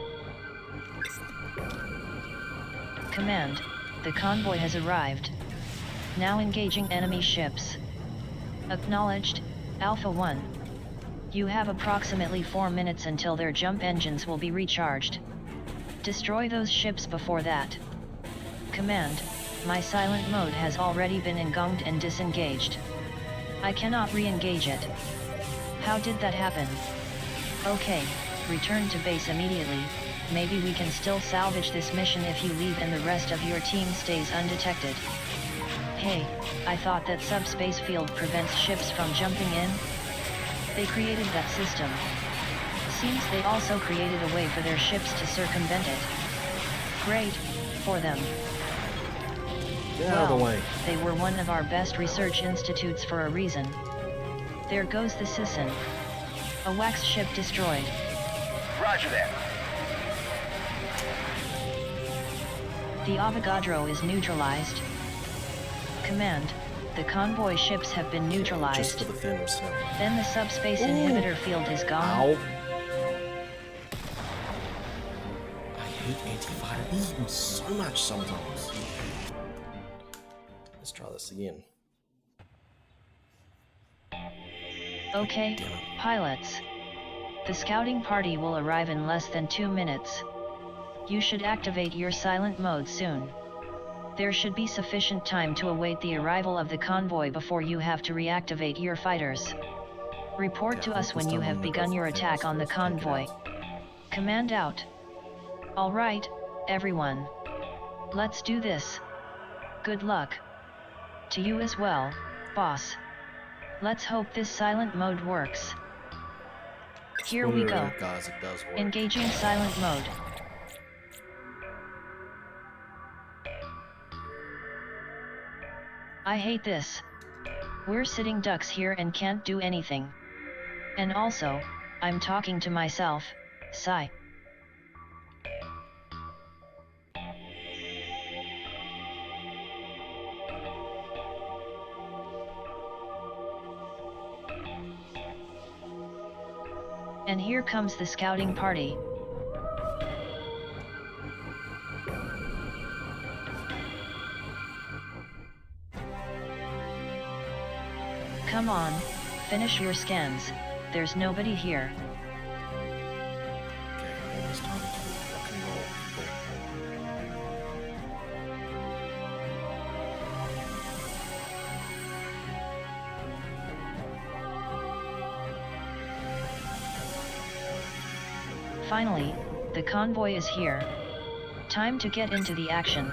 [SPEAKER 2] Command, the convoy has arrived. Now engaging enemy ships. Acknowledged, Alpha 1. You have approximately 4 minutes until their jump engines will be recharged. Destroy those ships before that. Command, my silent mode has already been engulfed and disengaged. I cannot re-engage it. How did that happen? Okay, return to base immediately. Maybe we can still salvage this mission if you leave and the rest of your team stays undetected. Hey, I thought that subspace field prevents ships from jumping in. They created that system. Seems they also created a way for their ships to circumvent it. Great, for them.
[SPEAKER 1] Get out of the way.
[SPEAKER 2] They were one of our best research institutes for a reason. There goes the Sisson. A wax ship destroyed.
[SPEAKER 4] Roger that.
[SPEAKER 2] The Avogadro is neutralized. Command, the convoy ships have been
[SPEAKER 1] Just
[SPEAKER 2] neutralized.
[SPEAKER 1] for the Thanos now.
[SPEAKER 2] Then the subspace
[SPEAKER 1] Ooh.
[SPEAKER 2] inhibitor field is gone.
[SPEAKER 1] Ow. I hate anti-fighter. These do so much sometimes. Let's try this again.
[SPEAKER 2] Okay,
[SPEAKER 1] Damn it.
[SPEAKER 2] pilots. The scouting party will arrive in less than 2 minutes. You should activate your silent mode soon. There should be sufficient time to await the arrival of the convoy before you have to reactivate your fighters. Report to us when you have begun your attack on the convoy. Command out. Alright, everyone. Let's do this. Good luck. To you as well, boss. Let's hope this silent mode works. Here we go.
[SPEAKER 1] Guys, it does work.
[SPEAKER 2] Engaging silent mode. I hate this. We're sitting ducks here and can't do anything. And also, I'm talking to myself, sigh. And here comes the scouting party. Come on, finish your scans. There's nobody here.
[SPEAKER 1] Okay, almost time to rock and roll, people.
[SPEAKER 2] Finally, the convoy is here. Time to get into the action.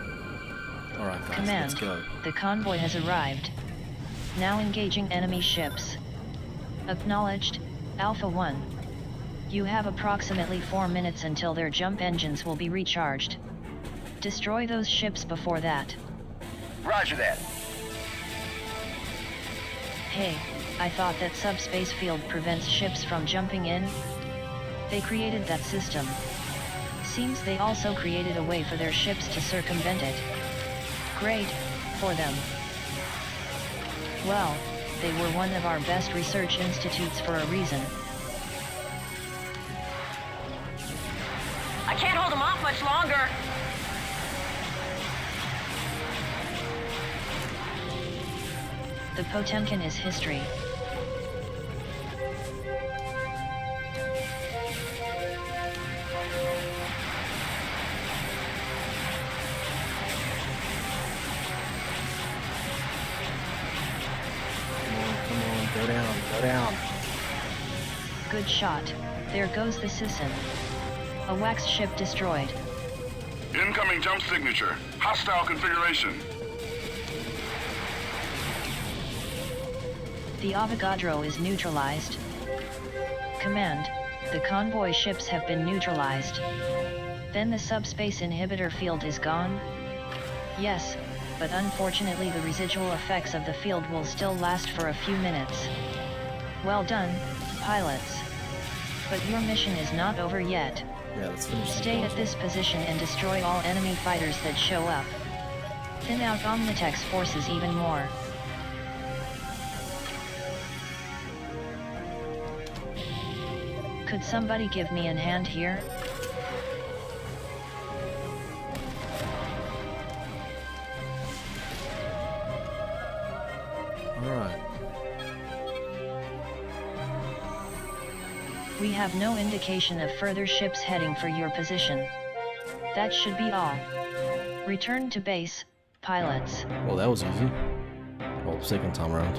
[SPEAKER 1] Alright guys,
[SPEAKER 2] Command,
[SPEAKER 1] let's go.
[SPEAKER 2] the convoy has arrived. Now engaging enemy ships. Acknowledged, Alpha 1. You have approximately 4 minutes until their jump engines will be recharged. Destroy those ships before that.
[SPEAKER 4] Roger that.
[SPEAKER 2] Hey, I thought that subspace field prevents ships from jumping in. They created that system. Seems they also created a way for their ships to circumvent it. Great, for them. Well, they were one of our best research institutes for a reason.
[SPEAKER 5] I can't hold them off much longer.
[SPEAKER 2] The Potemkin is history.
[SPEAKER 1] Come on, go down, go down.
[SPEAKER 2] Good shot. There goes the Sisson. A wax ship destroyed.
[SPEAKER 6] Incoming jump signature. Hostile configuration.
[SPEAKER 2] The Avogadro is neutralized. Command, the convoy ships have been neutralized. Then the subspace inhibitor field is gone? Yes, but unfortunately the residual effects of the field will still last for a few minutes. Well done, pilots. But your mission is not over yet.
[SPEAKER 1] Yeah, let's finish this
[SPEAKER 2] Stay at
[SPEAKER 1] one.
[SPEAKER 2] this position and destroy all enemy fighters that show up. Thin out Omnitech's forces even more. Could somebody give me a hand here?
[SPEAKER 1] Alright.
[SPEAKER 2] We have no indication of further ships heading for your position. That should be all. Return to base, pilots.
[SPEAKER 1] Well, that was easy. Well, second time around.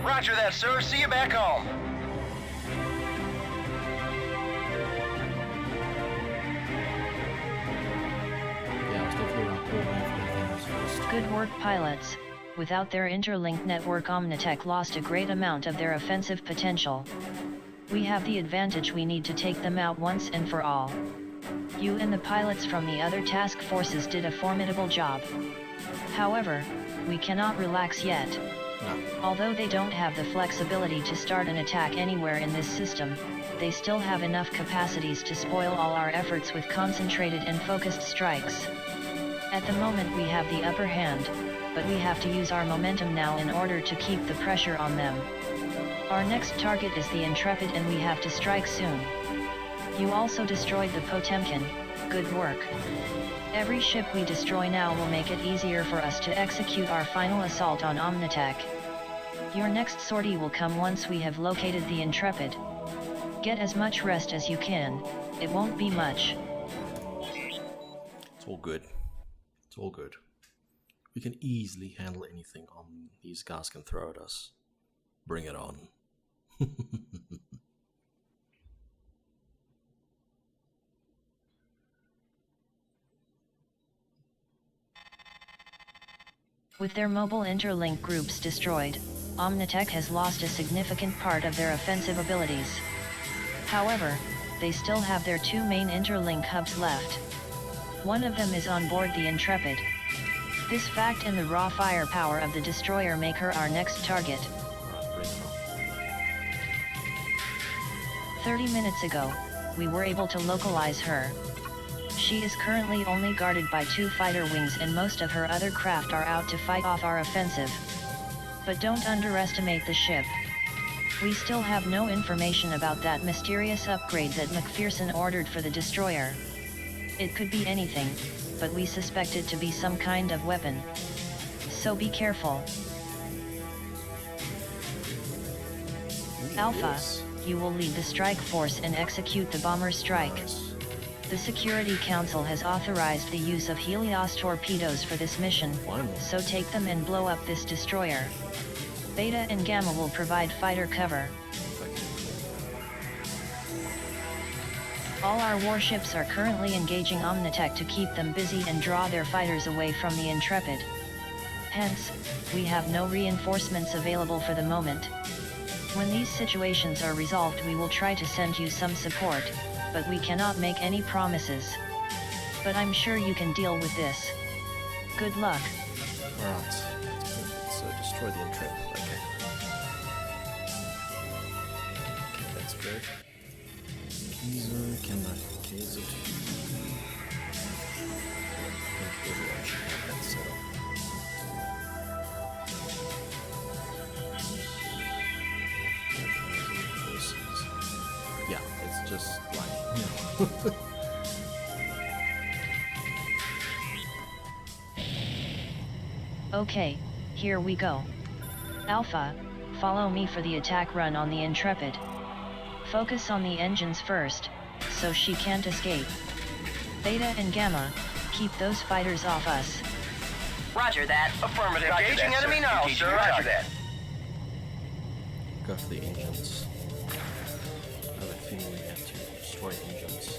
[SPEAKER 4] Roger that, sir. See you back home.
[SPEAKER 1] Yeah, I was definitely not coordinating for the things first.
[SPEAKER 2] Good work, pilots. Without their interlinked network, Omnitech lost a great amount of their offensive potential. We have the advantage we need to take them out once and for all. You and the pilots from the other task forces did a formidable job. However, we cannot relax yet.
[SPEAKER 1] No.
[SPEAKER 2] Although they don't have the flexibility to start an attack anywhere in this system, they still have enough capacities to spoil all our efforts with concentrated and focused strikes. At the moment we have the upper hand, but we have to use our momentum now in order to keep the pressure on them. Our next target is the Intrepid and we have to strike soon. You also destroyed the Potemkin, good work. Every ship we destroy now will make it easier for us to execute our final assault on Omnitech. Your next sortie will come once we have located the Intrepid. Get as much rest as you can, it won't be much.
[SPEAKER 1] It's all good. It's all good. We can easily handle anything these guys can throw at us. Bring it on.
[SPEAKER 2] With their mobile interlink groups destroyed, Omnitech has lost a significant part of their offensive abilities. However, they still have their two main interlink hubs left. One of them is on board the Intrepid. This fact and the raw firepower of the destroyer make her our next target.
[SPEAKER 1] Bring it on.
[SPEAKER 2] 30 minutes ago, we were able to localize her. She is currently only guarded by 2 fighter wings and most of her other craft are out to fight off our offensive. But don't underestimate the ship. We still have no information about that mysterious upgrade that McPherson ordered for the destroyer. It could be anything, but we suspect it to be some kind of weapon. So be careful. Alpha,
[SPEAKER 1] Yes.
[SPEAKER 2] you will lead the strike force and execute the bomber strike.
[SPEAKER 1] Nice.
[SPEAKER 2] The Security Council has authorized the use of Helios torpedoes for this mission,
[SPEAKER 1] Finally.
[SPEAKER 2] so take them and blow up this destroyer. Beta and Gamma will provide fighter cover. All our warships are currently engaging Omnitech to keep them busy and draw their fighters away from the Intrepid. Hence, we have no reinforcements available for the moment. When these situations are resolved, we will try to send you some support, but we cannot make any promises. But I'm sure you can deal with this. Good luck.
[SPEAKER 1] Alright. So destroy the Intrepid. Okay. Okay, that's good. Keys can I is it? I think everyone should have that set up. Yeah, it's just like,
[SPEAKER 2] Okay, here we go. Alpha, follow me for the attack run on the Intrepid. Focus on the engines first, so she can't escape. Beta and Gamma, keep those fighters off us.
[SPEAKER 4] Roger that. Affirmative. Engaging enemy now, sir. Roger that.
[SPEAKER 1] Go for the engines. I have a feeling we have to destroy engines.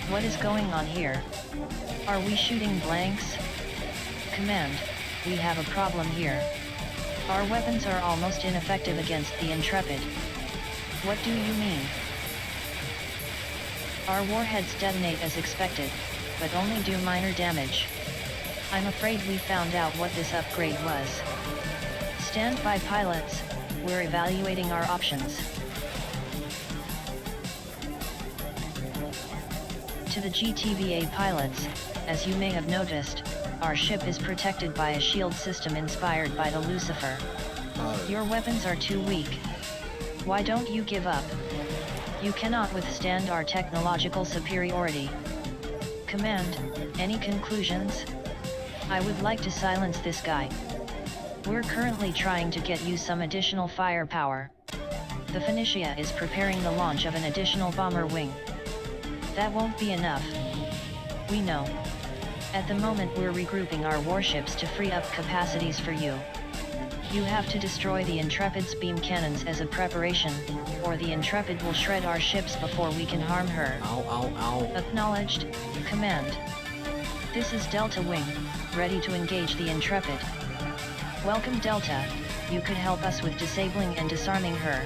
[SPEAKER 2] What is going on here? Are we shooting blanks? Command, we have a problem here. Our weapons are almost ineffective against the Intrepid. What do you mean? Our warheads detonate as expected, but only do minor damage. I'm afraid we found out what this upgrade was. Stand by, pilots, we're evaluating our options. To the GTVA pilots, as you may have noticed, our ship is protected by a shield system inspired by the Lucifer. Your weapons are too weak. Why don't you give up? You cannot withstand our technological superiority. Command, any conclusions? I would like to silence this guy. We're currently trying to get you some additional firepower. The Phoenicia is preparing the launch of an additional bomber wing. That won't be enough. We know. At the moment we're regrouping our warships to free up capacities for you. You have to destroy the Intrepid's beam cannons as a preparation, or the Intrepid will shred our ships before we can harm her.
[SPEAKER 1] Ow, ow, ow.
[SPEAKER 2] Acknowledged. Command. This is Delta Wing, ready to engage the Intrepid. Welcome Delta, you could help us with disabling and disarming her.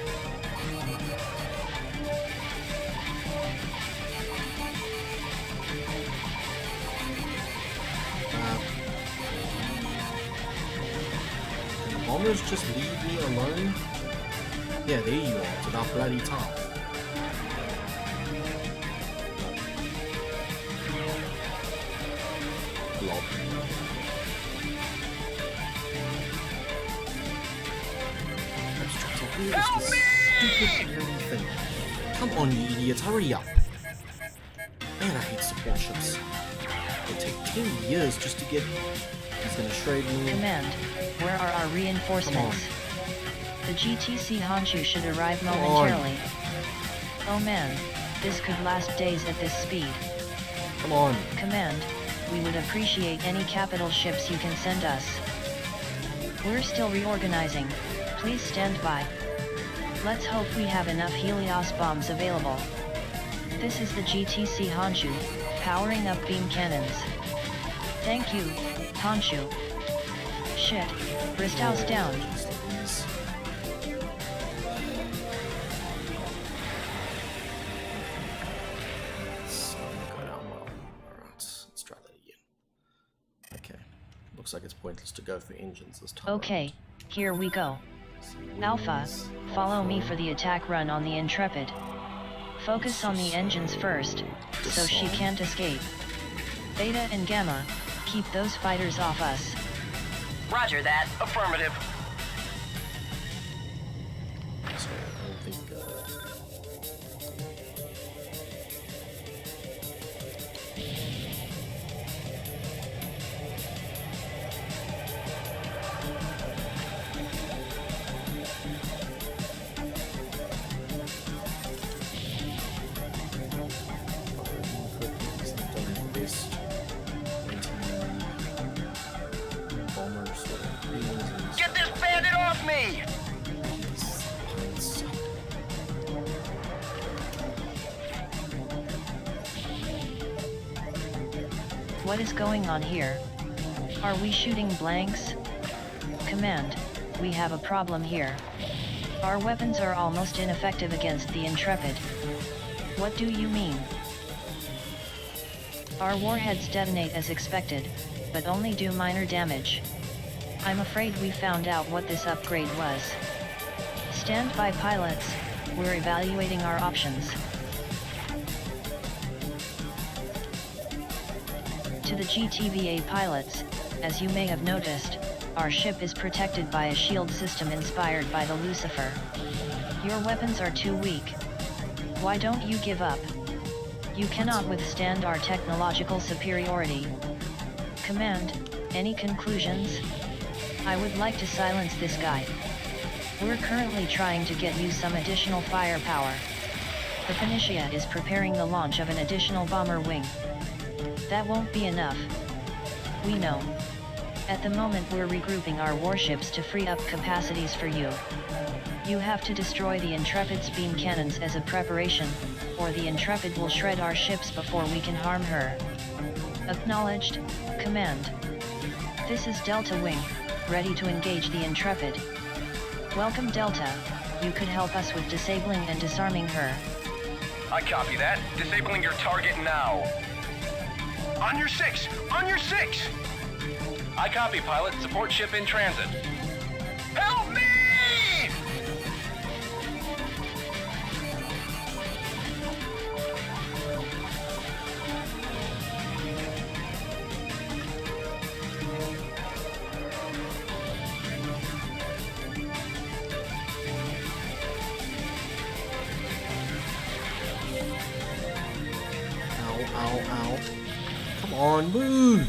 [SPEAKER 1] Bombers just leave me alone? Yeah, there you are, to that bloody top. Blob. Help me! Thing. Come on, you idiots, hurry up! Man, I hate support ships. They take 10 years just to get... He's gonna shred me.
[SPEAKER 2] Command, where are our reinforcements? The GTC Honshu should arrive momentarily. Oh man, this could last days at this speed.
[SPEAKER 1] Come on.
[SPEAKER 2] Command, we would appreciate any capital ships you can send us. We're still reorganizing, please stand by. Let's hope we have enough Helios bombs available. This is the GTC Honshu, powering up beam cannons. Thank you, Honshu. Shit, Bristow's down.
[SPEAKER 1] Let's try that again. Okay, looks like it's pointless to go for engines this time.
[SPEAKER 2] Okay, here we go. Alpha, follow me for the attack run on the Intrepid. Focus on the engines first, so she can't escape. Beta and Gamma, keep those fighters off us.
[SPEAKER 4] Roger that. Affirmative.
[SPEAKER 1] So I don't think
[SPEAKER 4] Get this
[SPEAKER 2] What is going on here? Are we shooting blanks? Command, we have a problem here. Our weapons are almost ineffective against the Intrepid. What do you mean? Our warheads detonate as expected, but only do minor damage. I'm afraid we found out what this upgrade was. Stand by, pilots, we're evaluating our options. To the GTVA pilots, as you may have noticed, our ship is protected by a shield system inspired by the Lucifer. Your weapons are too weak. Why don't you give up? You cannot withstand our technological superiority. Command, any conclusions? I would like to silence this guy. We're currently trying to get you some additional firepower. The Phoenicia is preparing the launch of an additional bomber wing. That won't be enough. We know. At the moment we're regrouping our warships to free up capacities for you. You have to destroy the Intrepid's beam cannons as a preparation, or the Intrepid will shred our ships before we can harm her. Acknowledged, Command. This is Delta Wing, ready to engage the Intrepid. Welcome Delta, you could help us with disabling and disarming her.
[SPEAKER 4] I copy that. Disabling your target now. On your 6! On your 6! I copy, pilot. Support ship in transit. Help me!
[SPEAKER 1] Ow, ow. Come on, move!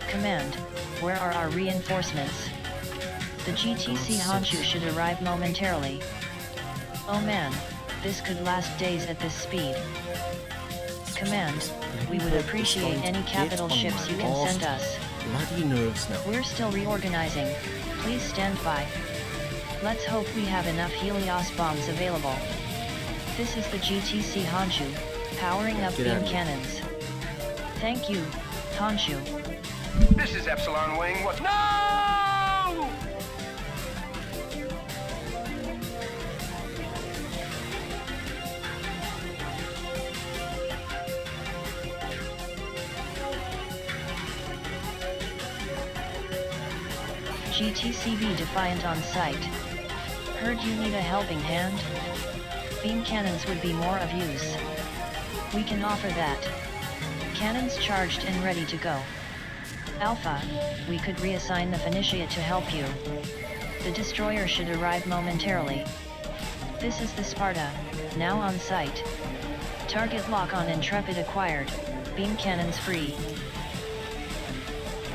[SPEAKER 2] Command, where are our reinforcements? The GTC Honshu should arrive momentarily. Oh man, this could last days at this speed. Command, we would appreciate any capital ships you can send us.
[SPEAKER 1] Bloody nerves now.
[SPEAKER 2] We're still reorganizing, please stand by. Let's hope we have enough Helios bombs available. This is the GTC Honshu, powering up beam cannons. Thank you, Honshu.
[SPEAKER 4] This is Epsilon Wing. What? No!
[SPEAKER 2] GTCB Defiant on site. Heard you need a helping hand? Beam cannons would be more of use. We can offer that. Cannons charged and ready to go. Alpha, we could reassign the Phoenicia to help you. The destroyer should arrive momentarily. This is the Sparta, now on site. Target lock on Intrepid acquired, beam cannons free.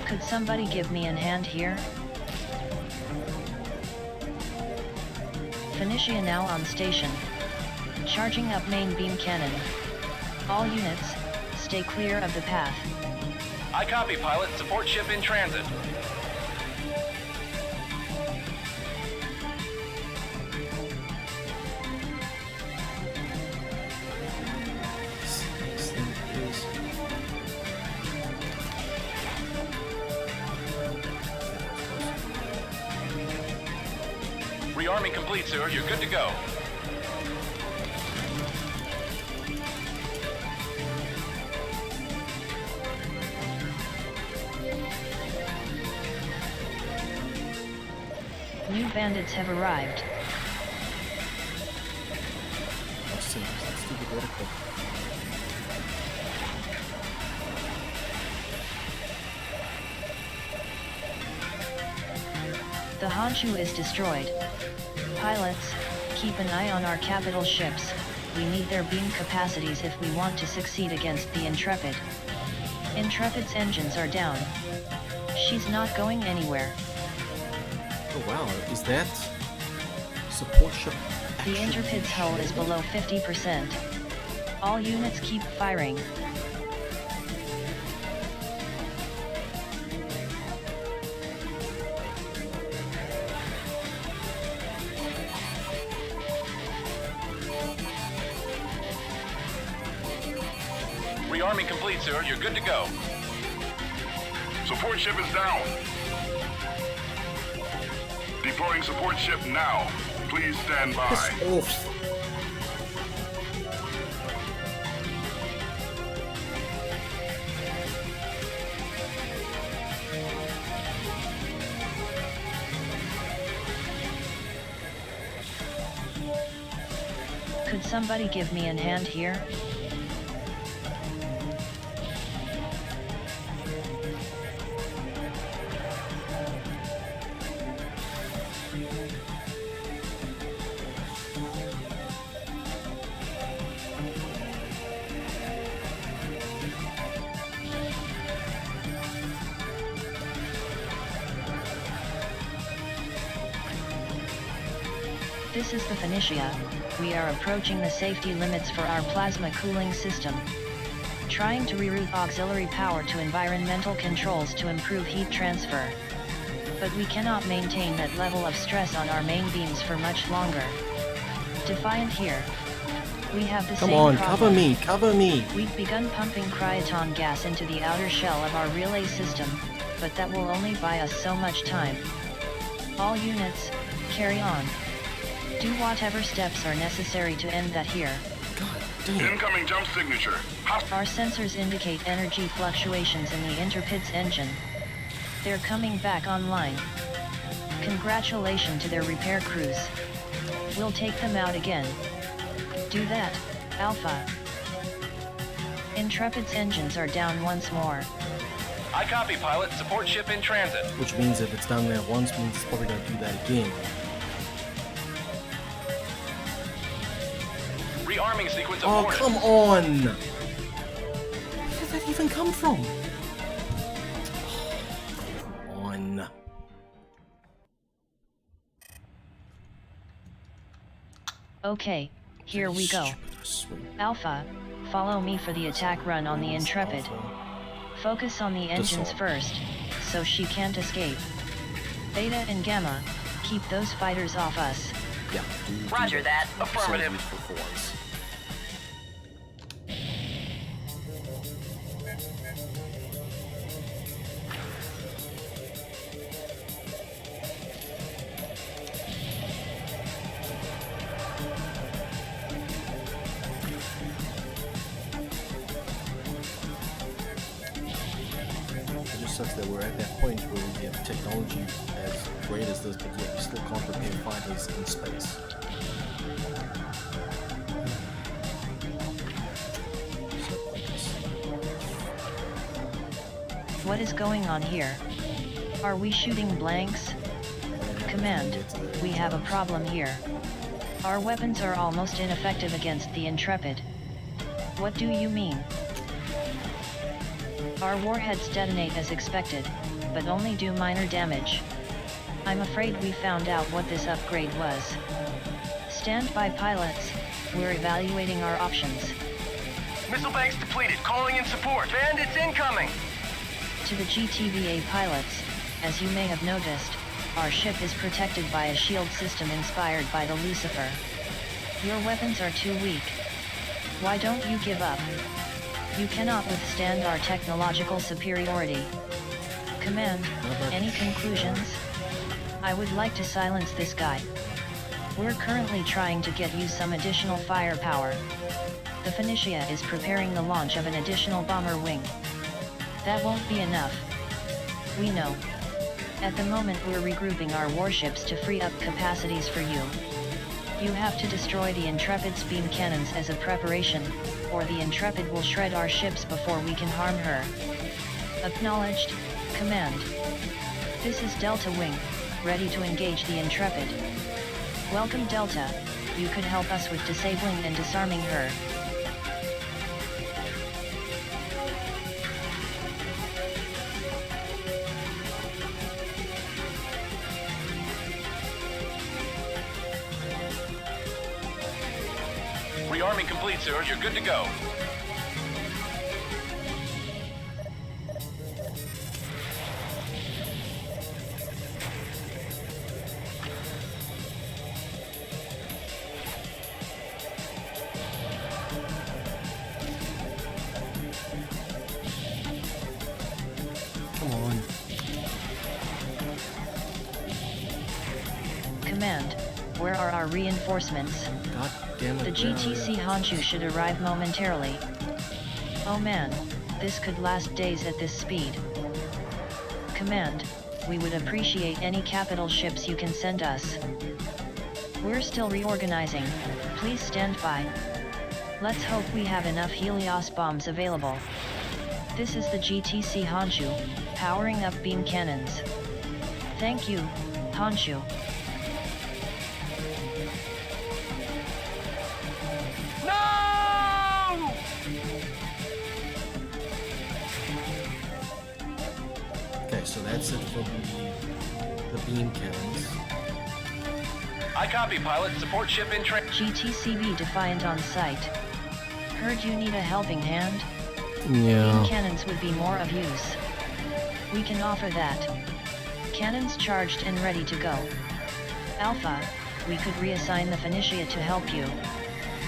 [SPEAKER 2] Could somebody give me a hand here? Phoenicia now on station. Charging up main beam cannon. All units, stay clear of the path.
[SPEAKER 4] I copy, pilot. Support ship in transit. Rearming complete, sir. You're good to go.
[SPEAKER 2] New bandits have arrived.
[SPEAKER 1] Let's see, let's do the vertical.
[SPEAKER 2] The Honshu is destroyed. Pilots, keep an eye on our capital ships. We need their beam capacities if we want to succeed against the Intrepid. Intrepid's engines are down. She's not going anywhere.
[SPEAKER 1] Oh wow, is that support ship?
[SPEAKER 2] The Intrepid's hull is below 50%. All units keep firing.
[SPEAKER 4] Rearming complete, sir. You're good to go.
[SPEAKER 6] Support ship is down. Deploying support ship now. Please stand by.
[SPEAKER 1] Piss off.
[SPEAKER 2] Could somebody give me a hand here? This is the Phoenicia. We are approaching the safety limits for our plasma cooling system. Trying to reroute auxiliary power to environmental controls to improve heat transfer. But we cannot maintain that level of stress on our main beams for much longer. Defiant here. We have the
[SPEAKER 1] Come
[SPEAKER 2] same
[SPEAKER 1] on,
[SPEAKER 2] problem.
[SPEAKER 1] cover me, cover me.
[SPEAKER 2] We've begun pumping cryoton gas into the outer shell of our relay system, but that will only buy us so much time. All units, carry on. Do whatever steps are necessary to end that here.
[SPEAKER 1] God damn.
[SPEAKER 6] Incoming jump signature.
[SPEAKER 2] Our sensors indicate energy fluctuations in the Intrepid's engine. They're coming back online. Congratulations to their repair crews. We'll take them out again. Do that, Alpha. Intrepid's engines are down once more.
[SPEAKER 4] I copy, pilot. Support ship in transit.
[SPEAKER 1] Which means if it's down there once, means it's probably gonna do that again.
[SPEAKER 4] Rearming sequence
[SPEAKER 1] Oh,
[SPEAKER 4] aborted.
[SPEAKER 1] come on! Where did that even come from? Come on.
[SPEAKER 2] Okay, here we go. Alpha, follow me for the attack run on the Intrepid. Focus on the engines first, so she can't escape. Beta and Gamma, keep those fighters off us.
[SPEAKER 1] Yeah.
[SPEAKER 4] Roger that. Affirmative.
[SPEAKER 1] For once. It just sucks that we're at that point where we have technology as great as this, but yet we still can't prepare fighters in space.
[SPEAKER 2] What is going on here? Are we shooting blanks? Command, we have a problem here. Our weapons are almost ineffective against the Intrepid. What do you mean? Our warheads detonate as expected, but only do minor damage. I'm afraid we found out what this upgrade was. Stand by, pilots, we're evaluating our options.
[SPEAKER 4] Missile banks depleted. Calling in support. Bandits incoming.
[SPEAKER 2] To the GTVA pilots, as you may have noticed, our ship is protected by a shield system inspired by the Lucifer. Your weapons are too weak. Why don't you give up? You cannot withstand our technological superiority. Command, any conclusions? I would like to silence this guy. We're currently trying to get you some additional firepower. The Phoenicia is preparing the launch of an additional bomber wing. That won't be enough. We know. At the moment we're regrouping our warships to free up capacities for you. You have to destroy the Intrepid's beam cannons as a preparation, or the Intrepid will shred our ships before we can harm her. Acknowledged, Command. This is Delta Wing, ready to engage the Intrepid. Welcome Delta, you could help us with disabling and disarming her.
[SPEAKER 4] Rearming complete, sir. You're good to go.
[SPEAKER 2] Where are our reinforcements?
[SPEAKER 1] God damn it.
[SPEAKER 2] The GTC Honshu should arrive momentarily. Oh man, this could last days at this speed. Command, we would appreciate any capital ships you can send us. We're still reorganizing, please stand by. Let's hope we have enough Helios bombs available. This is the GTC Honshu, powering up beam cannons. Thank you, Honshu.
[SPEAKER 4] No!
[SPEAKER 1] Okay, so that's it for the beam cannons.
[SPEAKER 4] I copy, pilot. Support ship in transit.
[SPEAKER 2] GTCB Defiant on site. Heard you need a helping hand?
[SPEAKER 1] Yeah.
[SPEAKER 2] Beam cannons would be more of use. We can offer that. Cannons charged and ready to go. Alpha, we could reassign the Phoenicia to help you.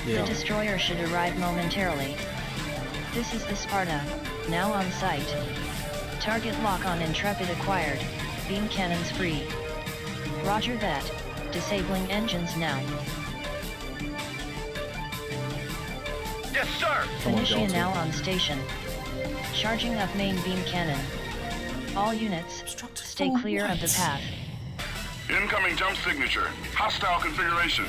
[SPEAKER 1] Yeah.
[SPEAKER 2] The destroyer should arrive momentarily. This is the Sparta, now on site. Target lock on Intrepid acquired, beam cannons free. Roger that, disabling engines now.
[SPEAKER 4] Yes, sir.
[SPEAKER 2] Phoenicia now on station. Charging up main beam cannon. All units, stay clear of the path.
[SPEAKER 6] Incoming jump signature. Hostile configuration.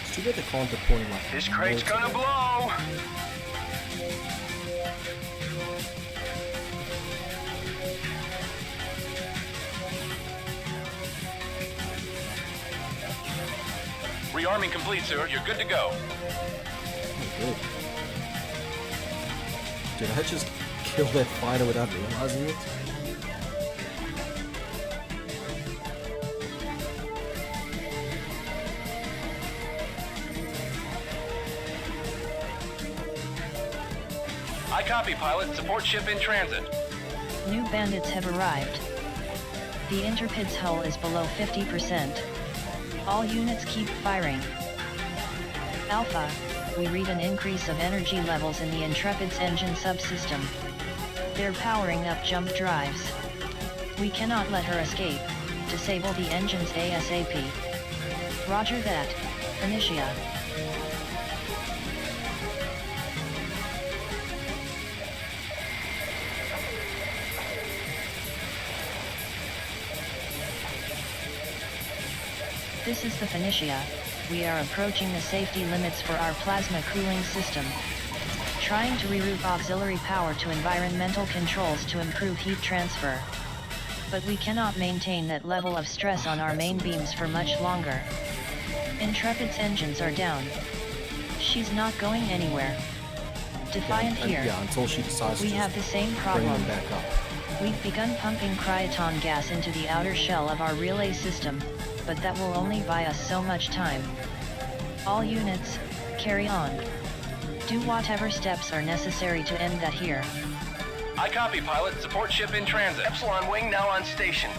[SPEAKER 1] It's too bad they can't deploy like
[SPEAKER 4] This crate's
[SPEAKER 1] multiple.
[SPEAKER 4] gonna blow. Rearming complete, sir. You're good to go.
[SPEAKER 1] Good. Did I just kill that fighter without realizing it?
[SPEAKER 4] I copy, pilot. Support ship in transit.
[SPEAKER 2] New bandits have arrived. The Intrepid's hull is below 50%. All units keep firing. Alpha, we read an increase of energy levels in the Intrepid's engine subsystem. They're powering up jump drives. We cannot let her escape. Disable the engines ASAP. Roger that, Phoenicia. This is the Phoenicia. We are approaching the safety limits for our plasma cooling system. Trying to reroute auxiliary power to environmental controls to improve heat transfer. But we cannot maintain that level of stress on our main beams for much longer. Intrepid's engines are down. She's not going anywhere. Defiant here.
[SPEAKER 1] Yeah, until she decides
[SPEAKER 2] We
[SPEAKER 1] to
[SPEAKER 2] have the
[SPEAKER 1] just
[SPEAKER 2] same
[SPEAKER 1] bring
[SPEAKER 2] problem.
[SPEAKER 1] them back up.
[SPEAKER 2] We've begun pumping cryoton gas into the outer shell of our relay system, but that will only buy us so much time. All units, carry on. Do whatever steps are necessary to end that here.
[SPEAKER 4] I copy, pilot. Support ship in transit. Epsilon wing now on station.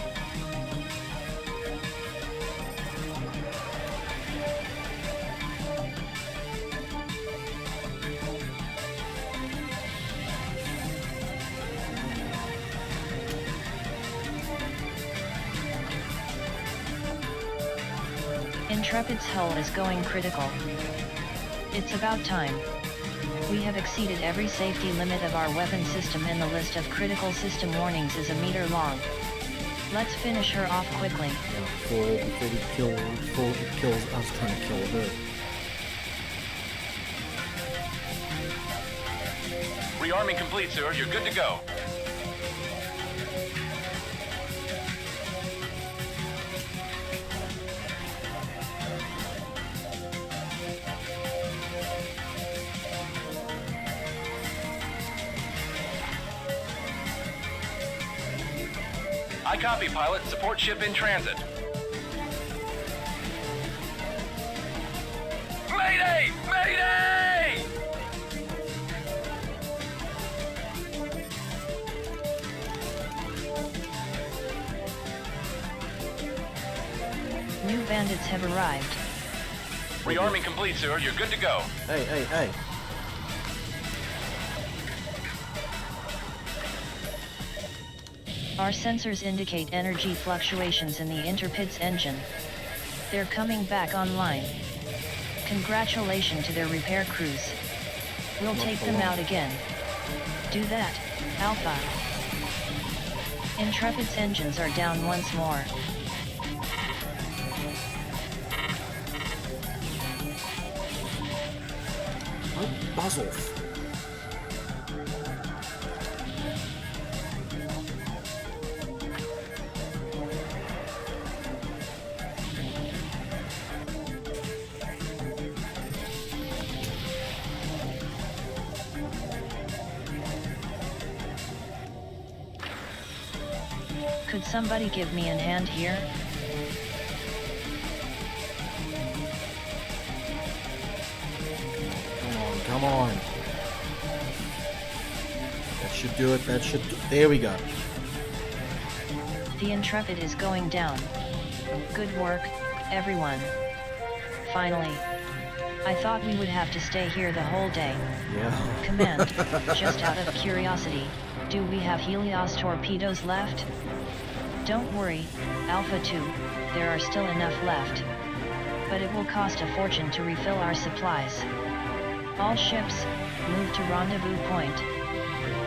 [SPEAKER 2] Intrepid's hull is going critical. It's about time. We have exceeded every safety limit of our weapon system and the list of critical system warnings is a meter long. Let's finish her off quickly.
[SPEAKER 1] Yeah, before it kills us trying to kill her.
[SPEAKER 4] Rearming complete, sir. You're good to go. I copy, pilot. Support ship in transit. Mayday! Mayday!
[SPEAKER 2] New bandits have arrived.
[SPEAKER 4] Rearming complete, sir. You're good to go.
[SPEAKER 1] Hey, hey, hey.
[SPEAKER 2] Our sensors indicate energy fluctuations in the Intrepid's engine. They're coming back online. Congratulations to their repair crews. We'll take them out again. Do that, Alpha. Intrepid's engines are down once more.
[SPEAKER 1] Oh, buzz off.
[SPEAKER 2] Could somebody give me a hand here?
[SPEAKER 1] Come on. That should do it, that should there we go.
[SPEAKER 2] The Intrepid is going down. Good work, everyone. Finally. I thought we would have to stay here the whole day.
[SPEAKER 1] Yeah.
[SPEAKER 2] Command, just out of curiosity, do we have Helios torpedoes left? Don't worry, Alpha 2, there are still enough left. But it will cost a fortune to refill our supplies. All ships, move to rendezvous point.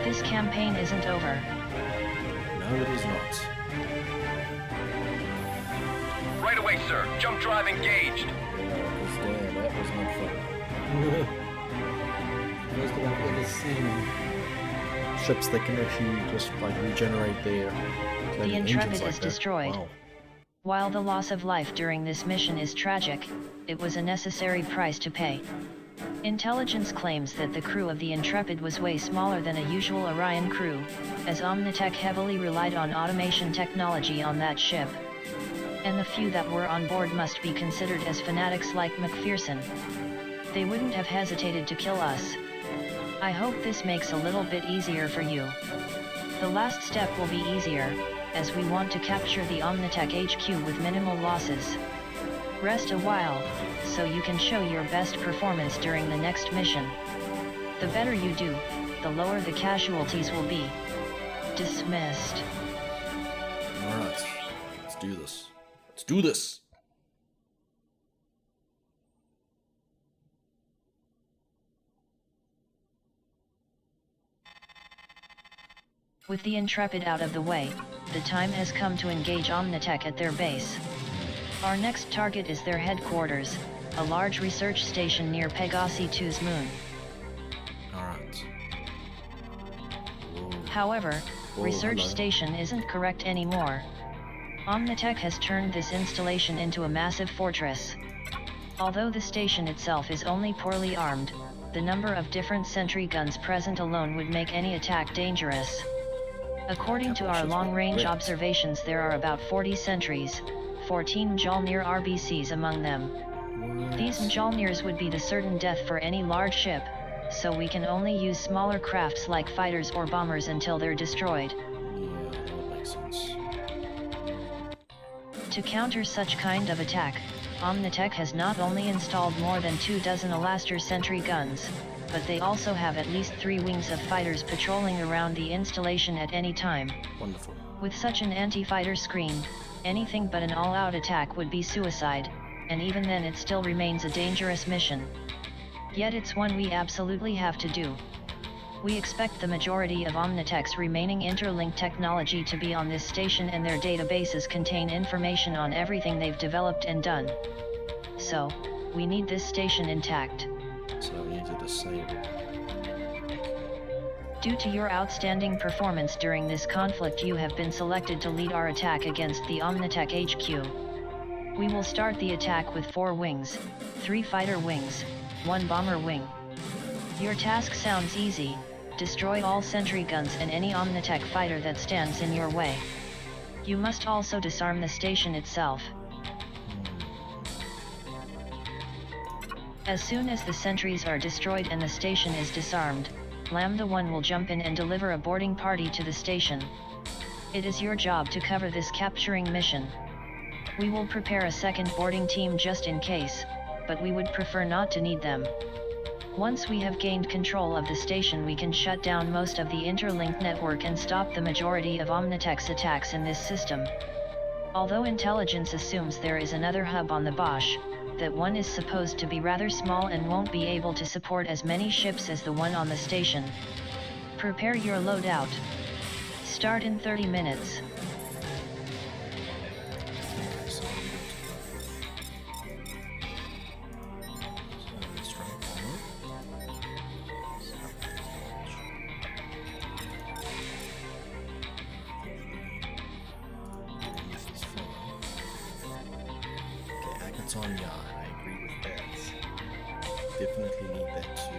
[SPEAKER 2] This campaign isn't over.
[SPEAKER 1] No, it is not.
[SPEAKER 4] Right away, sir. Jump drive engaged.
[SPEAKER 1] Damn, that was not fun. Most of I've ever seen ships that can actually just like regenerate their
[SPEAKER 2] The Intrepid
[SPEAKER 1] like
[SPEAKER 2] is destroyed.
[SPEAKER 1] Wow.
[SPEAKER 2] While the loss of life during this mission is tragic, it was a necessary price to pay. Intelligence claims that the crew of the Intrepid was way smaller than a usual Orion crew, as Omnitech heavily relied on automation technology on that ship. And the few that were on board must be considered as fanatics like McPherson. They wouldn't have hesitated to kill us. I hope this makes a little bit easier for you. The last step will be easier, as we want to capture the Omnitech HQ with minimal losses. Rest a while, so you can show your best performance during the next mission. The better you do, the lower the casualties will be. Dismissed.
[SPEAKER 1] Alright, let's do this. Let's do this!
[SPEAKER 2] With the Intrepid out of the way, the time has come to engage Omnitech at their base. Our next target is their headquarters, a large research station near Pegasi 2's moon.
[SPEAKER 1] Alright.
[SPEAKER 2] However,
[SPEAKER 1] Whoa,
[SPEAKER 2] research
[SPEAKER 1] hello.
[SPEAKER 2] station isn't correct anymore. Omnitech has turned this installation into a massive fortress. Although the station itself is only poorly armed, the number of different sentry guns present alone would make any attack dangerous. According to our long-range observations, there are about 40 sentries, 14 Mjolnir RBCs among them. These Mjolnirs would be the certain death for any large ship, so we can only use smaller crafts like fighters or bombers until they're destroyed.
[SPEAKER 1] Yeah, that would make sense.
[SPEAKER 2] To counter such kind of attack, Omnitech has not only installed more than 24 Alaster sentry guns, but they also have at least 3 wings of fighters patrolling around the installation at any time.
[SPEAKER 1] Wonderful.
[SPEAKER 2] With such an anti-fighter screen, anything but an all-out attack would be suicide, and even then it still remains a dangerous mission. Yet it's one we absolutely have to do. We expect the majority of Omnitech's remaining interlink technology to be on this station, and their databases contain information on everything they've developed and done. So, we need this station intact.
[SPEAKER 1] So we need to disable.
[SPEAKER 2] Due to your outstanding performance during this conflict, you have been selected to lead our attack against the Omnitech HQ. We will start the attack with 4 wings, 3 fighter wings, 1 bomber wing. Your task sounds easy: destroy all sentry guns and any Omnitech fighter that stands in your way. You must also disarm the station itself. As soon as the sentries are destroyed and the station is disarmed, Lambda 1 will jump in and deliver a boarding party to the station. It is your job to cover this capturing mission. We will prepare a second boarding team just in case, but we would prefer not to need them. Once we have gained control of the station, we can shut down most of the interlinked network and stop the majority of Omnitech's attacks in this system. Although intelligence assumes there is another hub on the Bosch, that one is supposed to be rather small and won't be able to support as many ships as the one on the station. Prepare your loadout. Start in 30 minutes.
[SPEAKER 1] Yeah, I agree with that. Definitely need that to.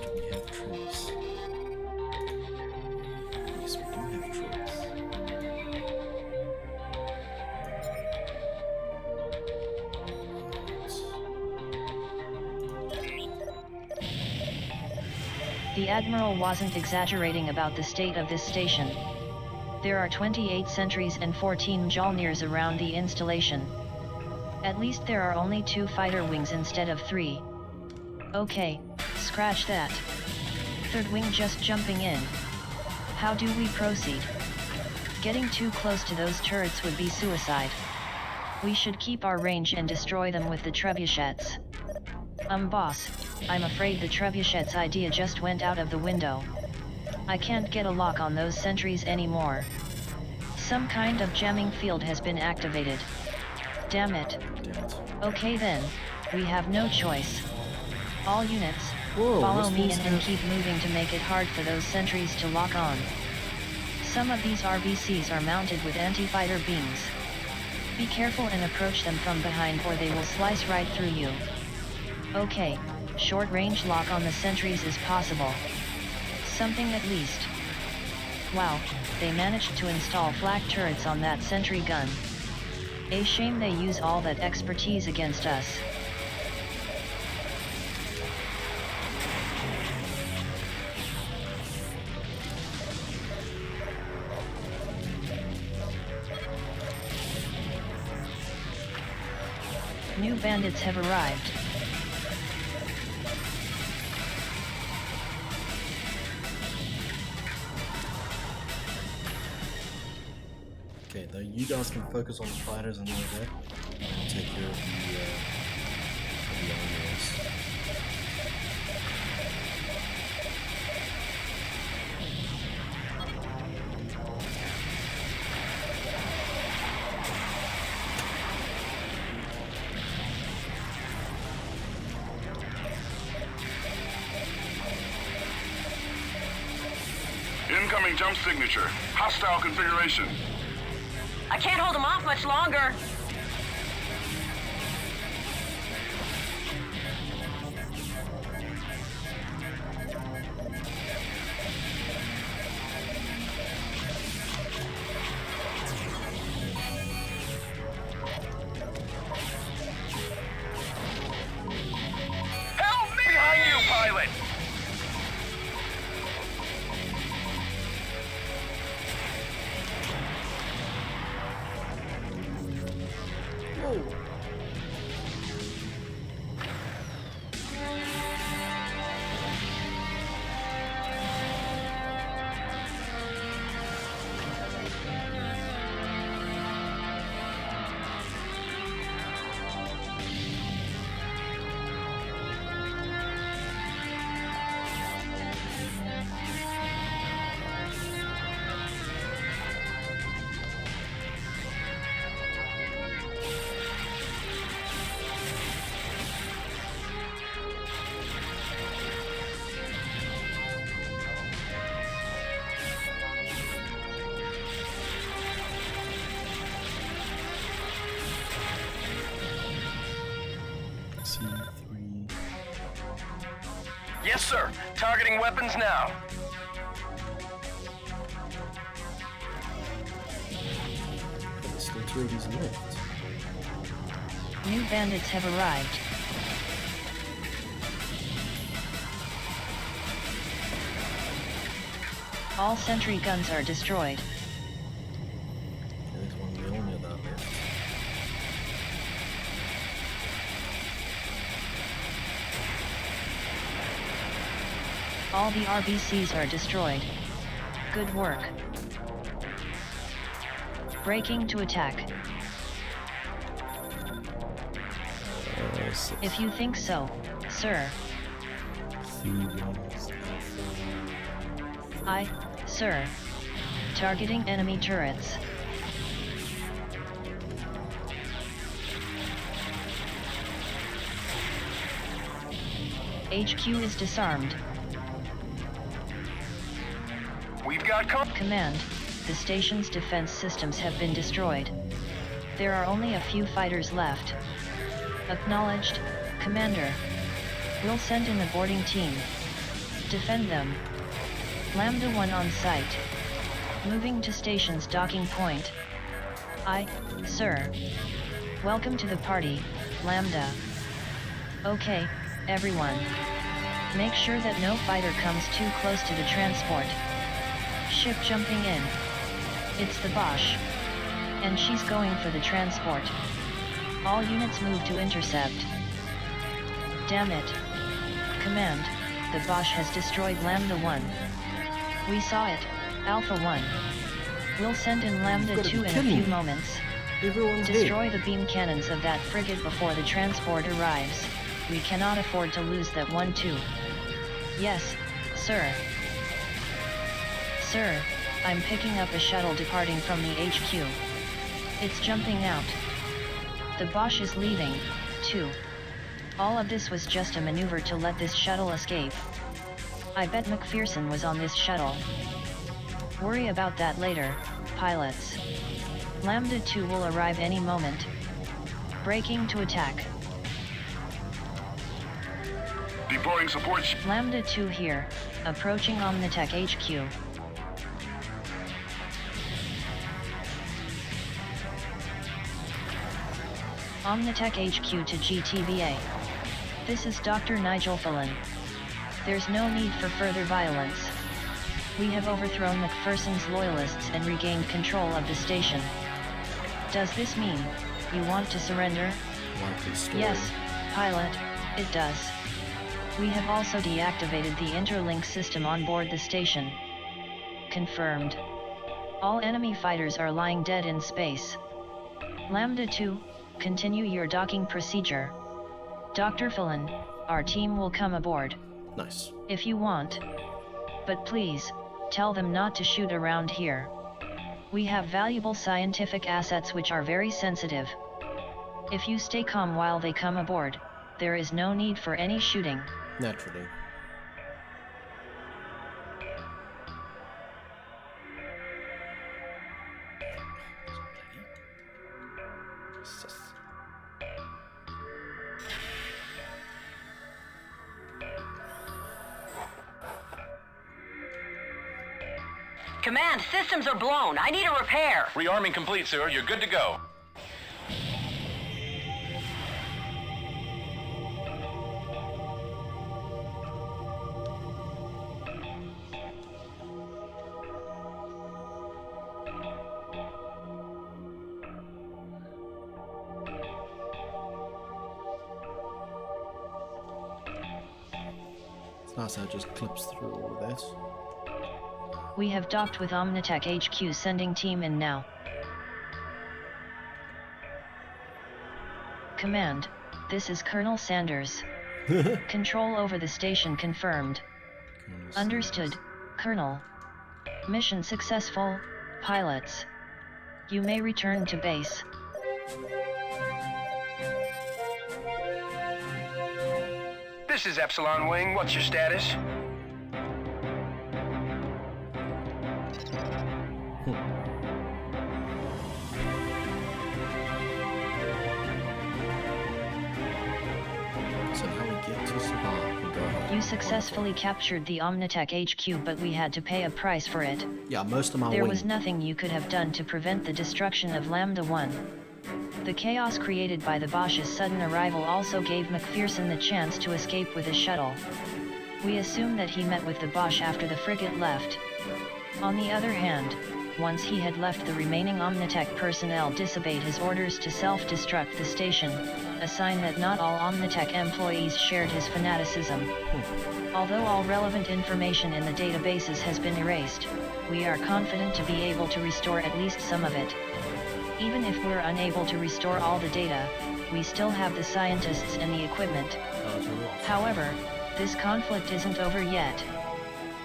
[SPEAKER 1] Do we have troops? Yes, we do have troops.
[SPEAKER 2] The Admiral wasn't exaggerating about the state of this station. There are 28 sentries and 14 Mjolnirs around the installation. At least there are only 2 fighter wings instead of 3. Okay, scratch that. Third wing just jumping in. How do we proceed? Getting too close to those turrets would be suicide. We should keep our range and destroy them with the trebuchets. Boss, I'm afraid the trebuchets idea just went out of the window. I can't get a lock on those sentries anymore. Some kind of jamming field has been activated. Damn it. Okay then, we have no choice. All units, follow me in and keep moving to make it hard for those sentries to lock on. Some of these RBCs are mounted with anti-fighter beams. Be careful and approach them from behind or they will slice right through you. Okay, short-range lock on the sentries is possible. Something at least. Wow, they managed to install flak turrets on that sentry gun. A shame they use all that expertise against us. New bandits have arrived.
[SPEAKER 1] Okay, though you guys can focus on the fighters and all that. I'll take care of the armors.
[SPEAKER 6] Incoming jump signature. Hostile configuration.
[SPEAKER 5] I can't hold them off much longer.
[SPEAKER 4] Help me! Behind you, pilot!
[SPEAKER 1] C3.
[SPEAKER 4] Yes, sir. Targeting weapons now.
[SPEAKER 1] There's still 2 of these left.
[SPEAKER 2] New bandits have arrived. All sentry guns are destroyed.
[SPEAKER 1] There's one Mjolnir that left.
[SPEAKER 2] All the RBCs are destroyed. Good work. Breaking to attack. If you think so, sir. Sir. Targeting enemy turrets. HQ is disarmed.
[SPEAKER 4] We've got
[SPEAKER 2] Command, the station's defense systems have been destroyed. There are only a few fighters left. Acknowledged, Commander. We'll send in the boarding team. Defend them. Lambda 1 on site. Moving to station's docking point. Sir. Welcome to the party, Lambda. Okay, everyone. Make sure that no fighter comes too close to the transport. Ship jumping in. It's the Bosch. And she's going for the transport. All units move to intercept. Damn it. Command, the Bosch has destroyed Lambda 1. We saw it, Alpha 1. We'll send in Lambda 2 in a few moments. Destroy the beam cannons of that frigate before the transport arrives. We cannot afford to lose that one too. Yes, sir. Sir, I'm picking up a shuttle departing from the HQ. It's jumping out. The Bosch is leaving, too. All of this was just a maneuver to let this shuttle escape. I bet McPherson was on this shuttle. Worry about that later, pilots. Lambda 2 will arrive any moment. Braking to attack.
[SPEAKER 6] Deploying support ship.
[SPEAKER 2] Lambda 2 here, approaching Omnitech HQ. Omnitech HQ to GTVA. This is Dr. Nigel Phelan. There's no need for further violence. We have overthrown McPherson's loyalists and regained control of the station. Does this mean you want to surrender? Yes, pilot, it does. We have also deactivated the interlink system on board the station. Confirmed. All enemy fighters are lying dead in space. Lambda 2, continue your docking procedure. Dr. Phelan, our team will come aboard.
[SPEAKER 1] Nice.
[SPEAKER 2] If you want. But please, tell them not to shoot around here. We have valuable scientific assets which are very sensitive. If you stay calm while they come aboard, there is no need for any shooting.
[SPEAKER 1] Naturally.
[SPEAKER 5] Command, systems are blown. I need a repair.
[SPEAKER 4] Rearming complete, sir. You're good to go.
[SPEAKER 1] It's nice how it just clips through all of this.
[SPEAKER 2] We have docked with Omnitech HQ, sending team in now. Command, this is Colonel Sanders. Control over the station confirmed. Understood, Colonel. Mission successful, pilots. You may return to base.
[SPEAKER 4] This is Epsilon Wing. What's your status?
[SPEAKER 1] So how we get to survive. Go ahead.
[SPEAKER 2] You successfully captured the Omnitech HQ, but we had to pay a price for it.
[SPEAKER 1] Yeah, most of my
[SPEAKER 2] There
[SPEAKER 1] wing.
[SPEAKER 2] was nothing you could have done to prevent the destruction of Lambda 1. The chaos created by the Bosch's sudden arrival also gave McPherson the chance to escape with his shuttle. We assume that he met with the Bosch after the frigate left. On the other hand, Once he had left, the remaining Omnitech personnel disobeyed his orders to self-destruct the station, a sign that not all Omnitech employees shared his fanaticism. Although all relevant information in the databases has been erased, we are confident to be able to restore at least some of it. Even if we're unable to restore all the data, we still have the scientists and the equipment. However, this conflict isn't over yet.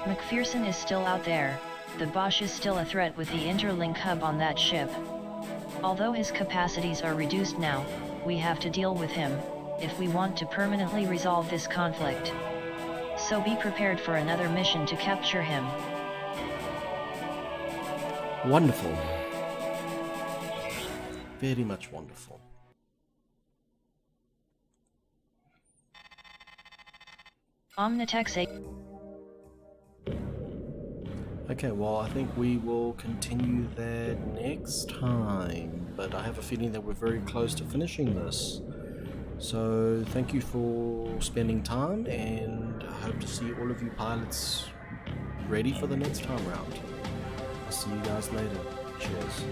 [SPEAKER 2] McPherson is still out there, the Bosch is still a threat with the interlink hub on that ship. Although his capacities are reduced now, we have to deal with him, if we want to permanently resolve this conflict. So be prepared for another mission to capture him.
[SPEAKER 1] Wonderful. Very much wonderful.
[SPEAKER 2] Omnitech's
[SPEAKER 1] Okay, well, I think we will continue that next time, but I have a feeling that we're very close to finishing this. So, thank you for spending time, and I hope to see all of you pilots ready for the next time round. I'll see you guys later. Cheers.